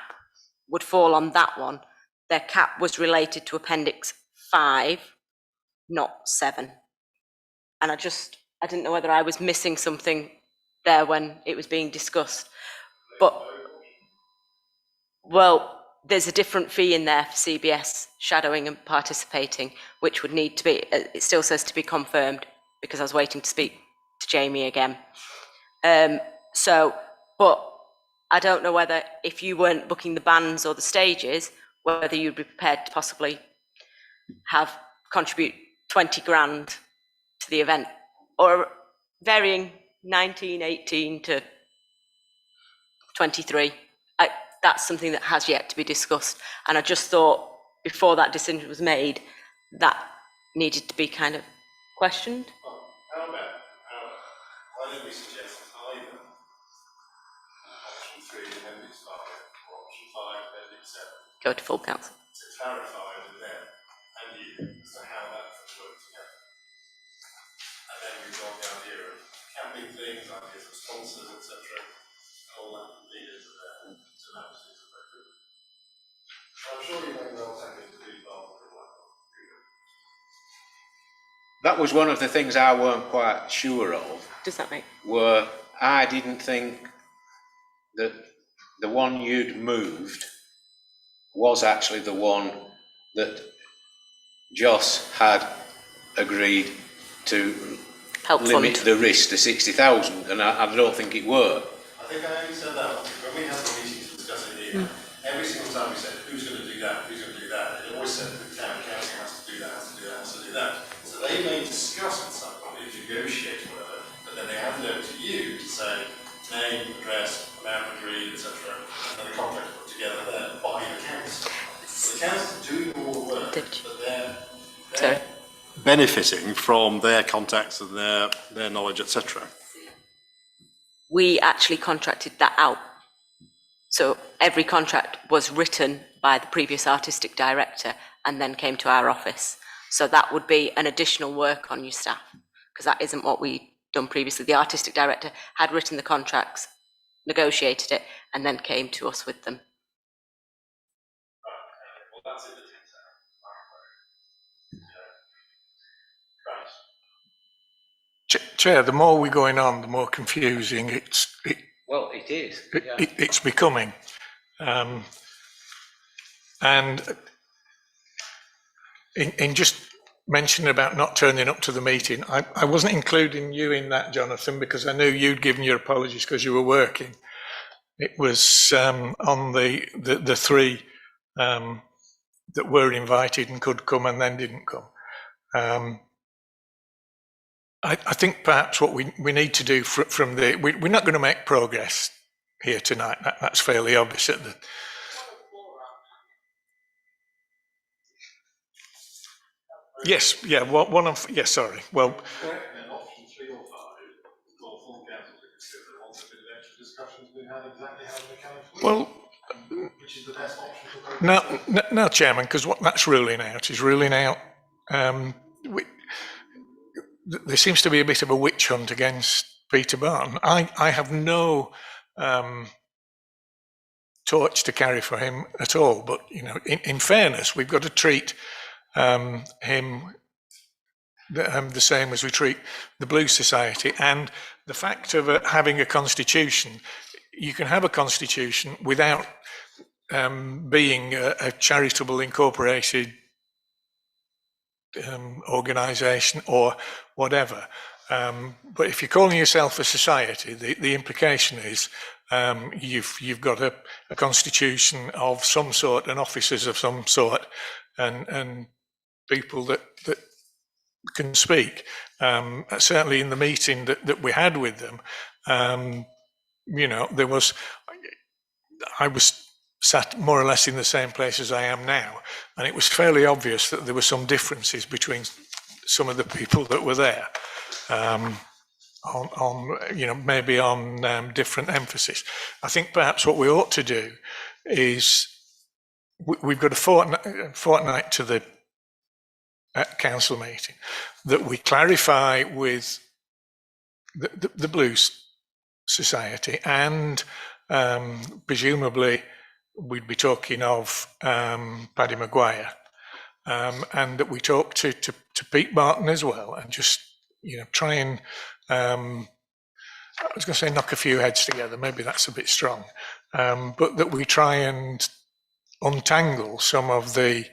Speaker 5: would fall on that one. Their cap was related to appendix 5, not 7. And I didn't know whether I was missing something there when it was being discussed. But, well, there's a different fee in there for CBS shadowing and participating, which would need to be, it still says to be confirmed, because I was waiting to speak to Jamie again. But I don't know whether, if you weren't booking the bands or the stages, whether you'd be prepared to possibly contribute 20 grand to the event, or varying 19, 18 to 23. That's something that has yet to be discussed. And I just thought, before that decision was made, that needed to be kind of questioned.
Speaker 8: How about, why don't we suggest either option 3, appendix 5, or option 5, appendix 7?
Speaker 5: Go to full council.
Speaker 8: To clarify with them and you as to how that works together. And then we've got the idea of capping things, ideas of sponsors, etc. All that can lead into there to manage things effectively. I'm sure you may well take it to be involved in that.
Speaker 1: That was one of the things I weren't quite sure of.
Speaker 5: Does that make?
Speaker 1: Were I didn't think that the one you'd moved was actually the one that Joss had agreed to
Speaker 5: Help
Speaker 1: limit
Speaker 5: fund.
Speaker 1: the risk to 60,000, and I don't think it were.
Speaker 8: I think I only said that when we had the meeting to discuss it here. Every single time we said, who's going to do that, who's going to do that, it always said the town council has to do that, has to do that, has to do that. So they may discuss with somebody, negotiate whatever, but then they hand it over to you to say, name, address, amount agreed, etc. And the contract put together there by the council. So the council doing all the work, but they're benefiting from their contacts and their knowledge, etc.
Speaker 5: We actually contracted that out. So every contract was written by the previous artistic director and then came to our office. So that would be an additional work on your staff, because that isn't what we'd done previously. The artistic director had written the contracts negotiated it and then came to us with them.
Speaker 9: Chair, the more we're going on, the more confusing
Speaker 1: Well, it is.
Speaker 9: it's becoming. And in just mentioning about not turning up to the meeting, I wasn't including you in that, Jonathan, because I knew you'd given your apologies because you were working. It was on the three that were invited and could come and then didn't come. I think perhaps what we need to do from we're not going to make progress here tonight. That's fairly obvious at the. Yes, yeah, one of, yes, sorry. Well, no, Chairman, because what that's ruling out is ruling out. There seems to be a bit of a witch hunt against Peter Barton. I have no torch to carry for him at all, but you know, in fairness, we've got to treat him the same as we treat the Blues Society. And the fact of having a constitution, you can have a constitution without being a charitable incorporated organisation or whatever. But if you're calling yourself a society, the implication is you've got a constitution of some sort and officers of some sort and people that can speak. Certainly in the meeting that we had with them, you know, I was sat more or less in the same place as I am now, and it was fairly obvious that there were some differences between some of the people that were there, on you know, maybe on different emphasis. I think perhaps what we ought to do is we've got a fortnight to the council meeting, that we clarify with the Blues Society, and presumably we'd be talking of Paddy Maguire, and that we talk to Pete Barton as well, and just, you know, try and I was going to say knock a few heads together, maybe that's a bit strong, but that we try and untangle some of the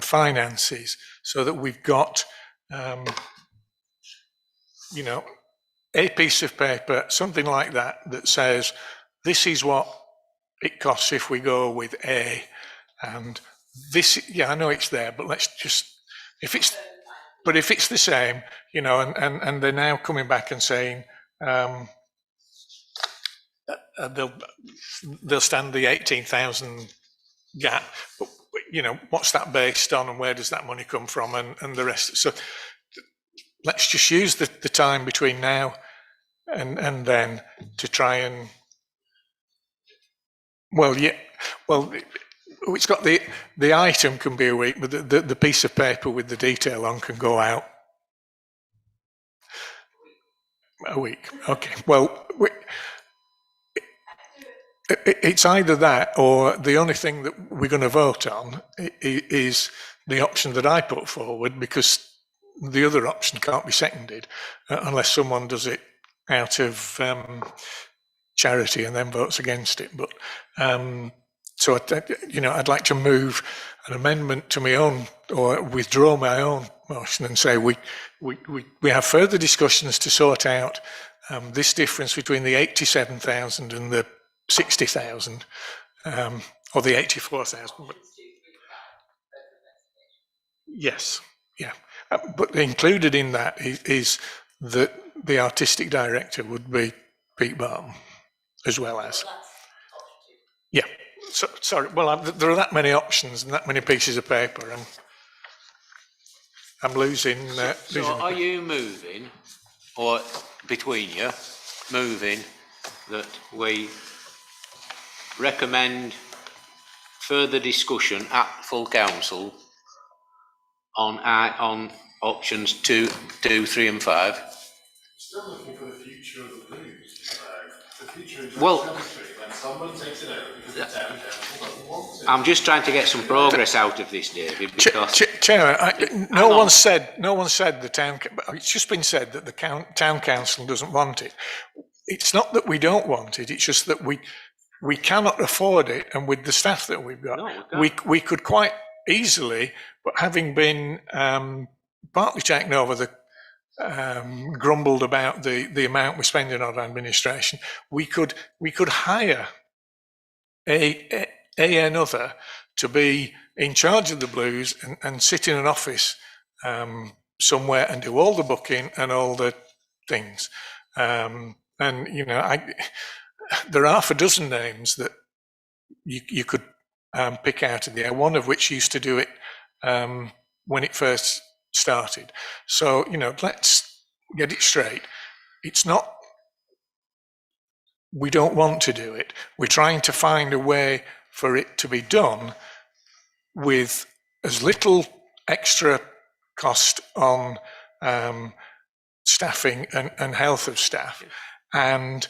Speaker 9: finances so that we've got, you know, a piece of paper, something like that, that says this is what it costs if we go with A, and this, yeah, I know it's there, but let's just, if it's the same, you know, and they're now coming back and saying they'll stand the 18,000 gap, but, you know, what's that based on, and where does that money come from, and the rest. So let's just use the time between now and then to try and, well, yeah, well, it's got the item can be a week, but the piece of paper with the detail on can go out a week. Okay, well, it's either that, or the only thing that we're going to vote on is the option that I put forward, because the other option can't be seconded unless someone does it out of charity and then votes against it. But so you know, I'd like to move an amendment to my own, or withdraw my own motion, and say we have further discussions to sort out this difference between the 87,000 and the 60,000, or the 84,000. Yes, yeah. But included in that is that the artistic director would be Pete Barton, as well as. Yeah. So, sorry. Well, there are that many options and that many pieces of paper, and I'm losing.
Speaker 1: So are you moving, or between you, moving that we recommend further discussion at full council on options 2, 3 and 5?
Speaker 8: Still looking for the future of the Blues.
Speaker 1: Well, I'm just trying to get some progress out of this, David, because
Speaker 9: Chairman, no one said the town, it's just been said that the town council doesn't want it. It's not that we don't want it, it's just that we cannot afford it, and with the staff that we've got, we could quite easily, but having been partly taken over the grumbled about the amount we're spending on administration, we could hire another to be in charge of the Blues and sit in an office somewhere and do all the booking and all the things. And you know, there are half a dozen names that you could pick out of the air, one of which used to do it when it first started. So, you know, let's get it straight. It's not, we don't want to do it. We're trying to find a way for it to be done with as little extra cost on staffing and health of staff, and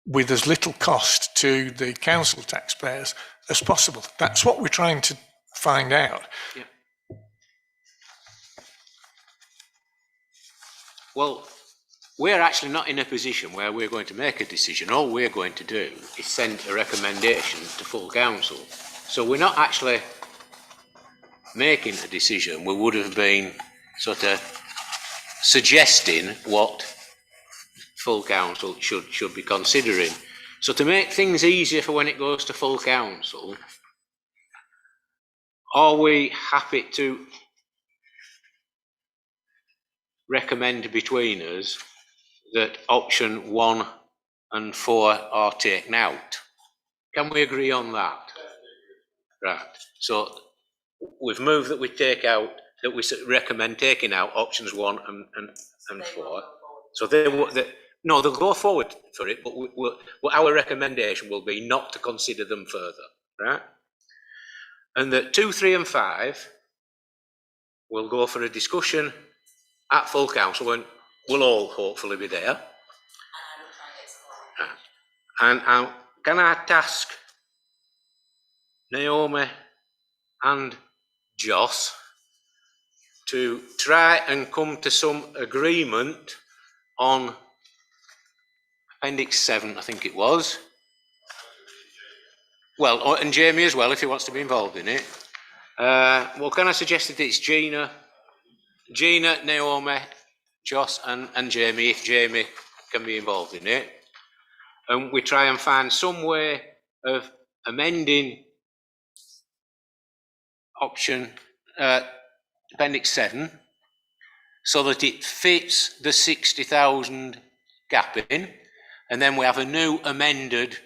Speaker 9: with as little cost to the council taxpayers as possible. That's what we're trying to find out.
Speaker 1: Yeah. Well, we're actually not in a position where we're going to make a decision. All we're going to do is send a recommendation to full council. So we're not actually making a decision. We would have been sort of suggesting what full council should be considering. So to make things easier for when it goes to full council, are we happy to recommend between us that option 1 and 4 are taken out? Can we agree on that? Right. So we've moved that we take out, that we recommend taking out options 1 and 4. So no, they'll go forward for it, but our recommendation will be not to consider them further, right? And that 2, 3 and 5 will go for a discussion at full council, and we'll all hopefully be there. And can I task Naomi and Joss to try and come to some agreement on Appendix 7, I think it was. Well, and Jamie as well, if he wants to be involved in it. Well, can I suggest that it's Gina, Naomi, Joss and Jamie, if Jamie can be involved in it. And we try and find some way of amending option Appendix 7 so that it fits the 60,000 gap in, and then we have a new amended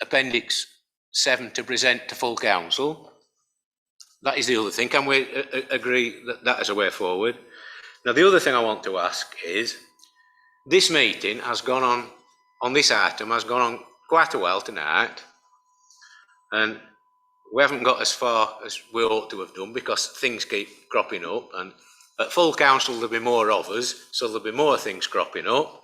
Speaker 1: Appendix 7 to present to full council. That is the other thing. Can we agree that is a way forward? Now, the other thing I want to ask is, this meeting has gone on this item has gone on quite a while tonight, and we haven't got as far as we ought to have done because things keep cropping up, and at full council there'll be more of us, so there'll be more things cropping up.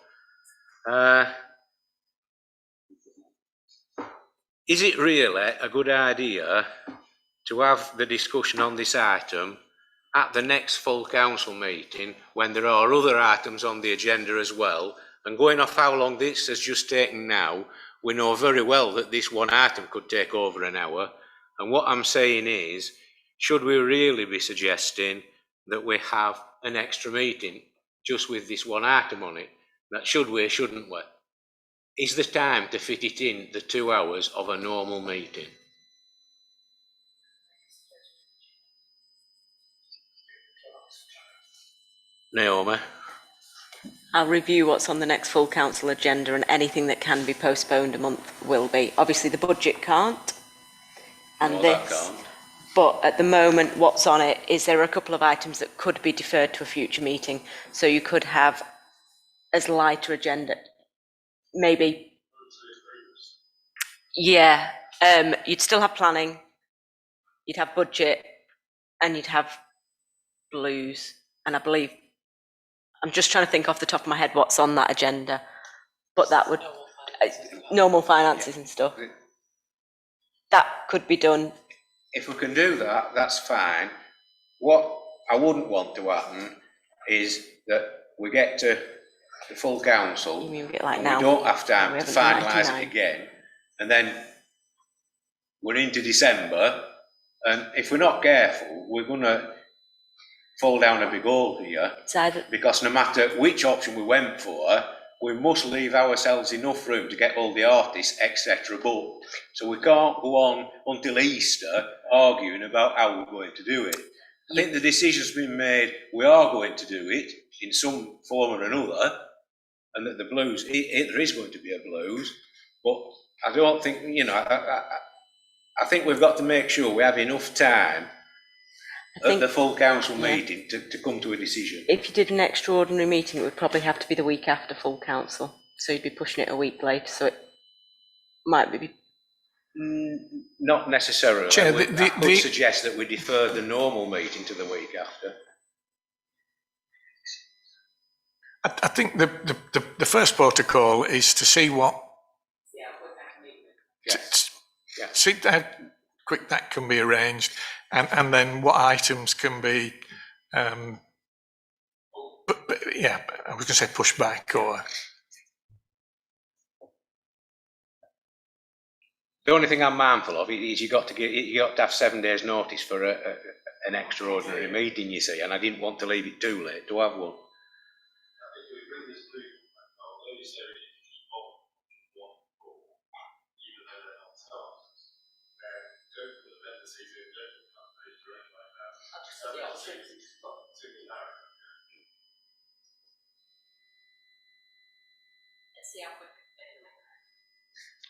Speaker 1: Is it really a good idea to have the discussion on this item at the next full council meeting when there are other items on the agenda as well? And going off how long this has just taken now, we know very well that this one item could take over an hour. And what I'm saying is, should we really be suggesting that we have an extra meeting just with this one item on it? That should we, shouldn't we? Is the time to fit it in the 2 hours of a normal meeting? Naomi?
Speaker 5: I'll review what's on the next full council agenda, and anything that can be postponed a month will be. Obviously, the budget can't, and
Speaker 1: No,
Speaker 5: this,
Speaker 1: that can't.
Speaker 5: but at the moment, what's on it is there are a couple of items that could be deferred to a future meeting. So you could have as lighter agenda, maybe. Yeah, you'd still have planning, you'd have budget, and you'd have blues, and I believe, I'm just trying to think off the top of my head what's on that agenda. but that would, normal finances and stuff. That could be done.
Speaker 1: If we can do that, that's fine. What I wouldn't want to happen is that we get to the full council.
Speaker 5: You mean a bit like
Speaker 1: and
Speaker 5: now?
Speaker 1: we don't have time
Speaker 5: We
Speaker 1: to
Speaker 5: haven't done
Speaker 1: finalise
Speaker 5: 99.
Speaker 1: it again, and then we're into December, and if we're not careful, we're gonna fall down a big hole here,
Speaker 5: It's either,
Speaker 1: because no matter which option we went for, we must leave ourselves enough room to get all the artists, etc. booked. So we can't go on until Easter arguing about how we're going to do it. I think the decision's been made, we are going to do it in some form or another, and that the blues, there is going to be a blues, but I don't think, you know, I think we've got to make sure we have enough time
Speaker 5: I think
Speaker 1: at the full council
Speaker 5: yeah.
Speaker 1: meeting to come to a decision.
Speaker 5: if you did an extraordinary meeting, it would probably have to be the week after full council. So you'd be pushing it a week later, so it might be,
Speaker 1: Not necessarily.
Speaker 9: Chair,
Speaker 1: I could suggest that we defer the normal meeting to the week after.
Speaker 9: I think the first protocol is to see what,
Speaker 1: Yes. Yeah.
Speaker 9: see how quick that can be arranged, and then what items can be, but yeah, I was going to say push back or.
Speaker 1: The only thing I'm mindful of is you got to have 7 days notice for an extraordinary meeting, you see, and I didn't want to leave it too late to have one.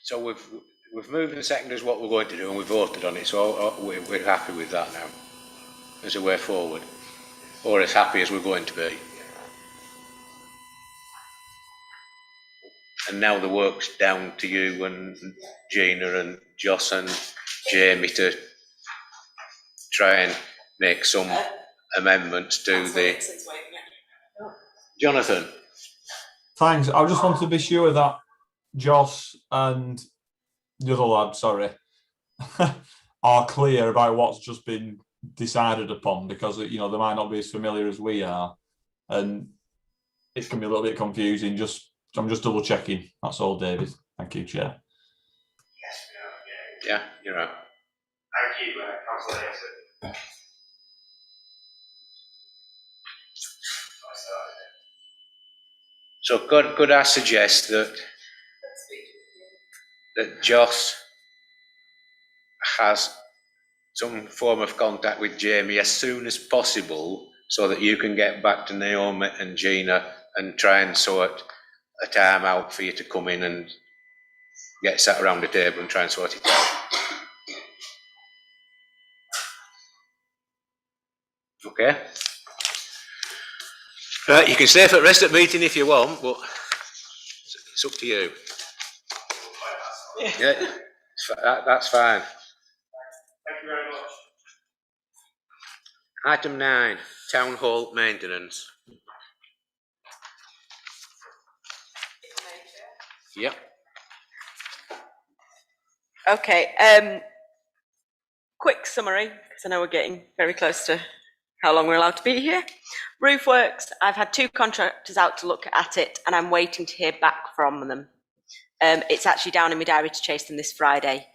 Speaker 1: So we've moved and seconded as what we're going to do, and we've voted on it, so we're happy with that now as a way forward, or as happy as we're going to be. And now the work's down to you and Gina and Joss and Jamie to try and make some amendments to the. Jonathan.
Speaker 10: Thanks. I just want to be sure that Joss and the other lad, sorry, are clear about what's just been decided upon, because they might not be as familiar as we are, and it can be a little bit confusing. I'm just double checking. That's all, David. Thank you, Chair.
Speaker 2: Yes,
Speaker 1: Yeah, you're right.
Speaker 2: thank you, Councillor Hayson.
Speaker 1: So could I suggest that Joss has some form of contact with Jamie as soon as possible, so that you can get back to Naomi and Gina and try and sort a time out for you to come in and get sat around the table and try and sort it out. Okay? Right, you can stay for the rest of the meeting if you want, but it's up to you. Yeah, that's fine.
Speaker 2: Thank you very much.
Speaker 1: Item 9, Town Hall maintenance. Yep.
Speaker 5: okay, quick summary, because I know we're getting very close to how long we're allowed to be here. Roof works, I've had 2 contractors out to look at it, and I'm waiting to hear back from them. It's actually down in my diary to chase them this Friday.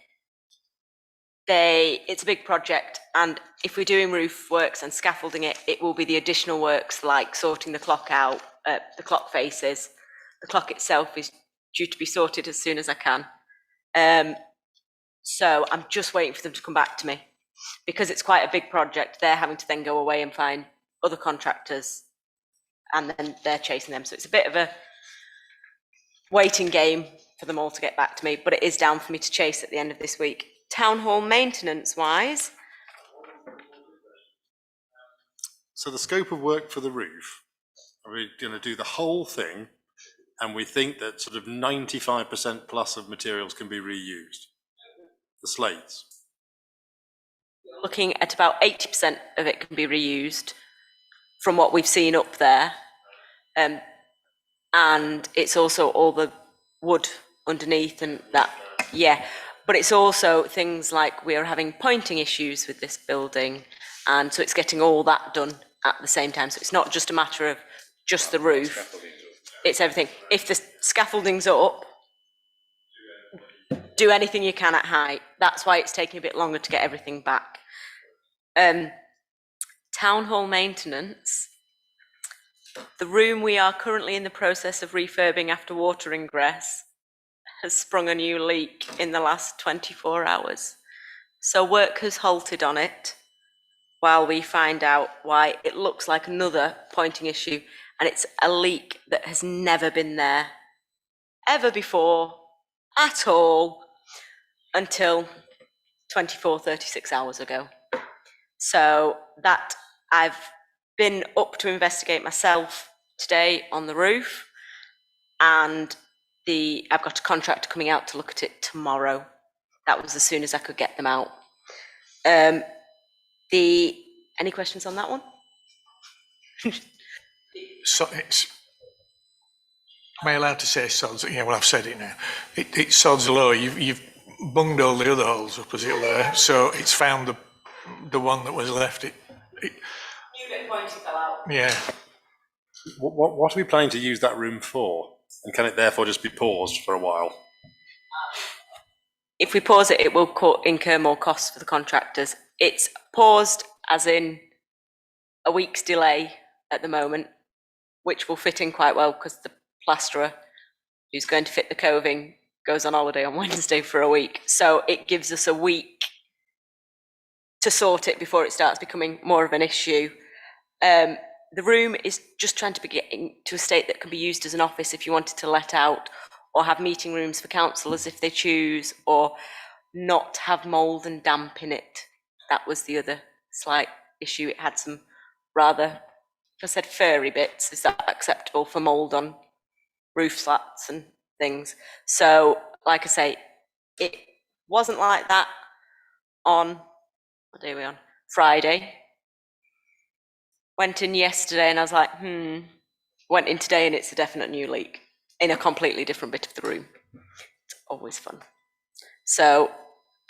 Speaker 5: It's a big project, and if we're doing roof works and scaffolding it, it will be the additional works like sorting the clock out, the clock faces. The clock itself is due to be sorted as soon as I can. So I'm just waiting for them to come back to me. Because it's quite a big project, they're having to then go away and find other contractors, and then they're chasing them. So it's a bit of a waiting game for them all to get back to me, but it is down for me to chase at the end of this week. Town hall maintenance wise.
Speaker 8: So the scope of work for the roof, are we going to do the whole thing? And we think that sort of 95% plus of materials can be reused? The slates?
Speaker 5: Looking at about 80% of it can be reused from what we've seen up there. And it's also all the wood underneath and that, yeah. But it's also things like we are having pointing issues with this building, and so it's getting all that done at the same time. So it's not just a matter of just the roof, it's everything. If the scaffolding's up, do anything you can at height. That's why it's taking a bit longer to get everything back. Town hall maintenance. The room we are currently in the process of refurbing after water ingress has sprung a new leak in the last 24 hours. So work has halted on it while we find out why. It looks like another pointing issue, and it's a leak that has never been there ever before at all until 36 hours ago. So that I've been up to investigate myself today on the roof, and I've got a contractor coming out to look at it tomorrow. That was as soon as I could get them out. Any questions on that one?
Speaker 9: So it's, am I allowed to say sods? Yeah, well, I've said it now. It's sods low. You've bunged all the other holes up, as it were. So it's found the one that was left.
Speaker 5: New bit pointy fell out.
Speaker 9: Yeah.
Speaker 8: What are we planning to use that room for? And can it therefore just be paused for a while?
Speaker 5: If we pause it, it will incur more costs for the contractors. It's paused as in a week's delay at the moment, which will fit in quite well because the plasterer who's going to fit the coving goes on holiday on Wednesday for a week. So it gives us a week to sort it before it starts becoming more of an issue. The room is just trying to be getting to a state that can be used as an office if you wanted to let out, or have meeting rooms for councillors if they choose, or not have mould and damp in it. That was the other slight issue. It had some rather, I said furry bits. Is that acceptable for mould on roof slats and things? So, like I say, it wasn't like that on, what day are we on? Friday. Went in yesterday and I was like, Went in today and it's a definite new leak in a completely different bit of the room. It's always fun. So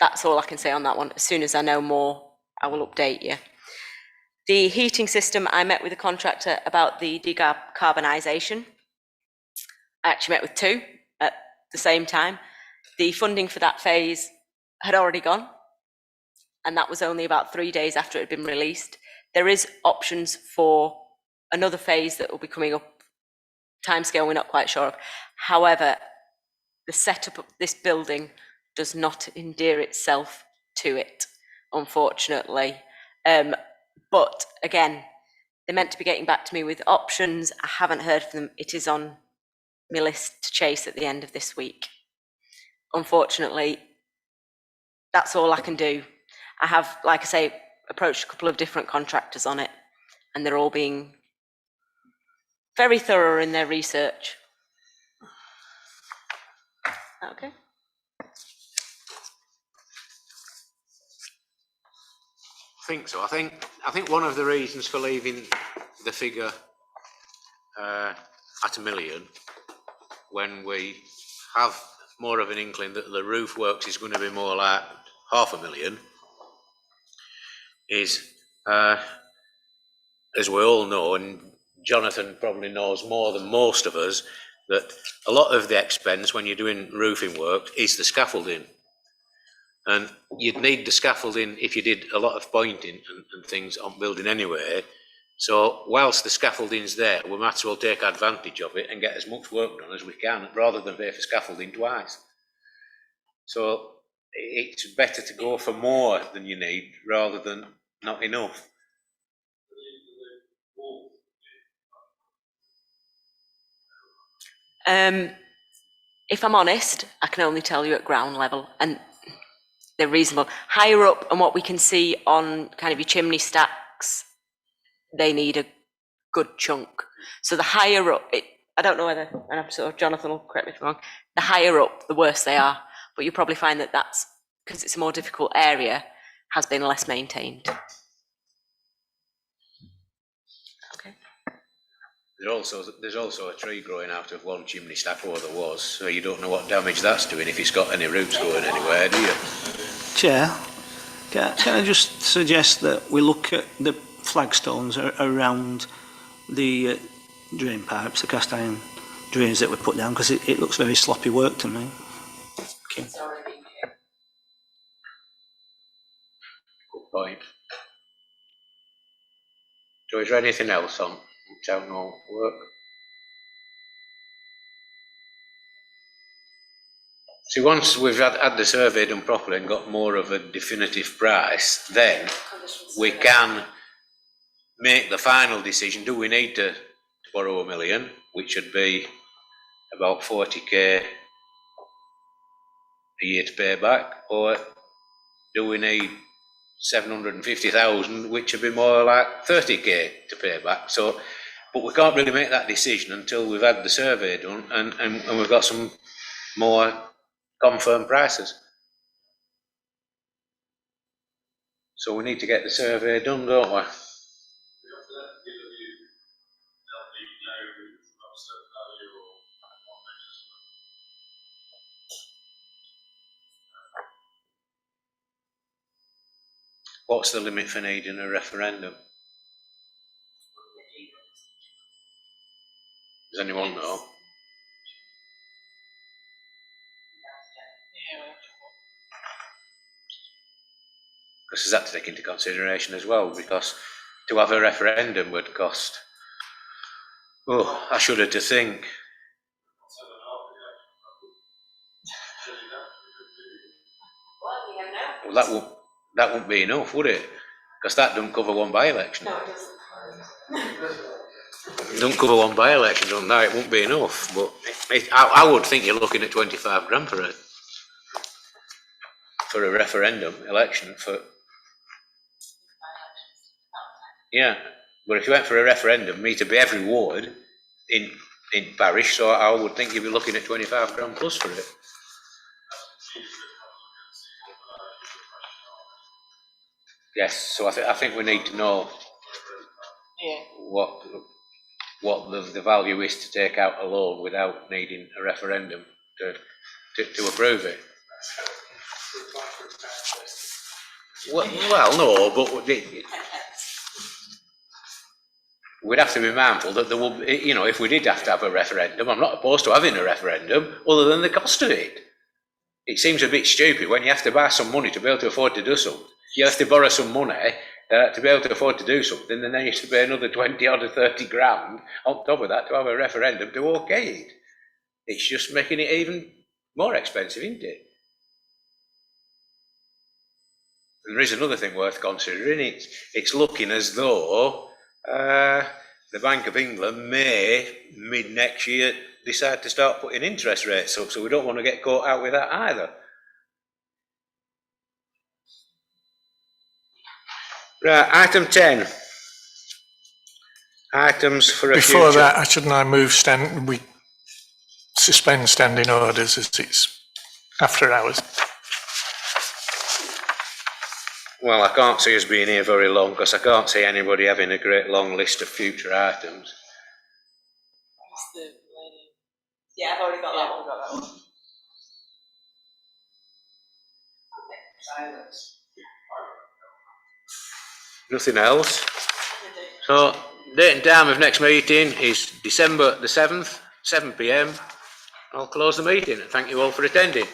Speaker 5: that's all I can say on that one. As soon as I know more, I will update you. The heating system, I met with a contractor about the decarbonisation. I actually met with two at the same time. The funding for that phase had already gone, and that was only about 3 days after it had been released. There is options for another phase that will be coming up. Timescale we're not quite sure of. However, the setup of this building does not endear itself to it, unfortunately. But again, they're meant to be getting back to me with options. I haven't heard from them. It is on my list to chase at the end of this week. Unfortunately, that's all I can do. I have, like I say, approached a couple of different contractors on it, and they're all being very thorough in their research. Okay.
Speaker 1: I think so. I think one of the reasons for leaving the figure at $1 million, when we have more of an inkling that the roof works is going to be more like $500,000, is as we all know, and Jonathan probably knows more than most of us, that a lot of the expense when you're doing roofing work is the scaffolding. And you'd need the scaffolding if you did a lot of pointing and things on building anyway. So whilst the scaffolding's there, we might as well take advantage of it and get as much work done as we can, rather than pay for scaffolding twice. So it's better to go for more than you need, rather than not enough.
Speaker 5: If I'm honest, I can only tell you at ground level, and they're reasonable. Higher up, and what we can see on kind of your chimney stacks, they need a good chunk. So the higher up, I don't know whether, and I'm sure Jonathan will correct me if I'm wrong, the higher up, the worse they are. But you probably find that that's, because it's a more difficult area, has been less maintained. Okay.
Speaker 1: There's also a tree growing out of one chimney stack, or there was, so you don't know what damage that's doing if it's got any roots going anywhere, do you?
Speaker 6: Chair, can I just suggest that we look at the flagstones around the drain pipes, the cast iron drains that we put down, because it looks very sloppy work to me.
Speaker 4: It's already here.
Speaker 1: Good point. So is there anything else on town hall work? See, once we've had the survey done properly and got more of a definitive price, then we can make the final decision. Do we need to borrow £1 million, which would be about 40k a year to pay back, or do we need 750,000, which would be more like 30k to pay back? So, but we can't really make that decision until we've had the survey done and we've got some more confirmed prices. So we need to get the survey done, don't we? What's the limit for needing a referendum? Does anyone know? Because there's that to take into consideration as well, because to have a referendum would cost, oh, I shudder to think. Well, that wouldn't be enough, would it? Because that doesn't cover one by-election.
Speaker 4: No, it doesn't.
Speaker 1: It don't cover one by-election, don't that? It won't be enough. But I would think you're looking at 25 grand for a referendum election for. Yeah, but if you went for a referendum, me to be every ward in parish, so I would think you'd be looking at 25 grand plus for it. Yes, so I think we need to know what the value is to take out a loan without needing a referendum to approve it. Well, no, but we'd have to be mindful that there will, you know, if we did have to have a referendum, I'm not opposed to having a referendum, other than the cost of it. It seems a bit stupid when you have to buy some money to be able to afford to do something. You have to borrow some money to be able to afford to do something, and then you have to pay another 20 or 30 grand on top of that to have a referendum to okay it. It's just making it even more expensive, isn't it? And there is another thing worth considering. It's looking as though the Bank of England may, mid next year, decide to start putting interest rates up, so we don't want to get caught out with that either. Right, item 10. Items for a
Speaker 9: Before
Speaker 1: future.
Speaker 9: that, shouldn't I move we suspend standing orders as it's after hours?
Speaker 1: Well, I can't see us being here very long, because I can't see anybody having a great long list of future items.
Speaker 4: Yeah, I've already got that one. Silence.
Speaker 1: Nothing else. So, date and time of next meeting is December the 7th, 7 p.m. I'll close the meeting. Thank you all for attending.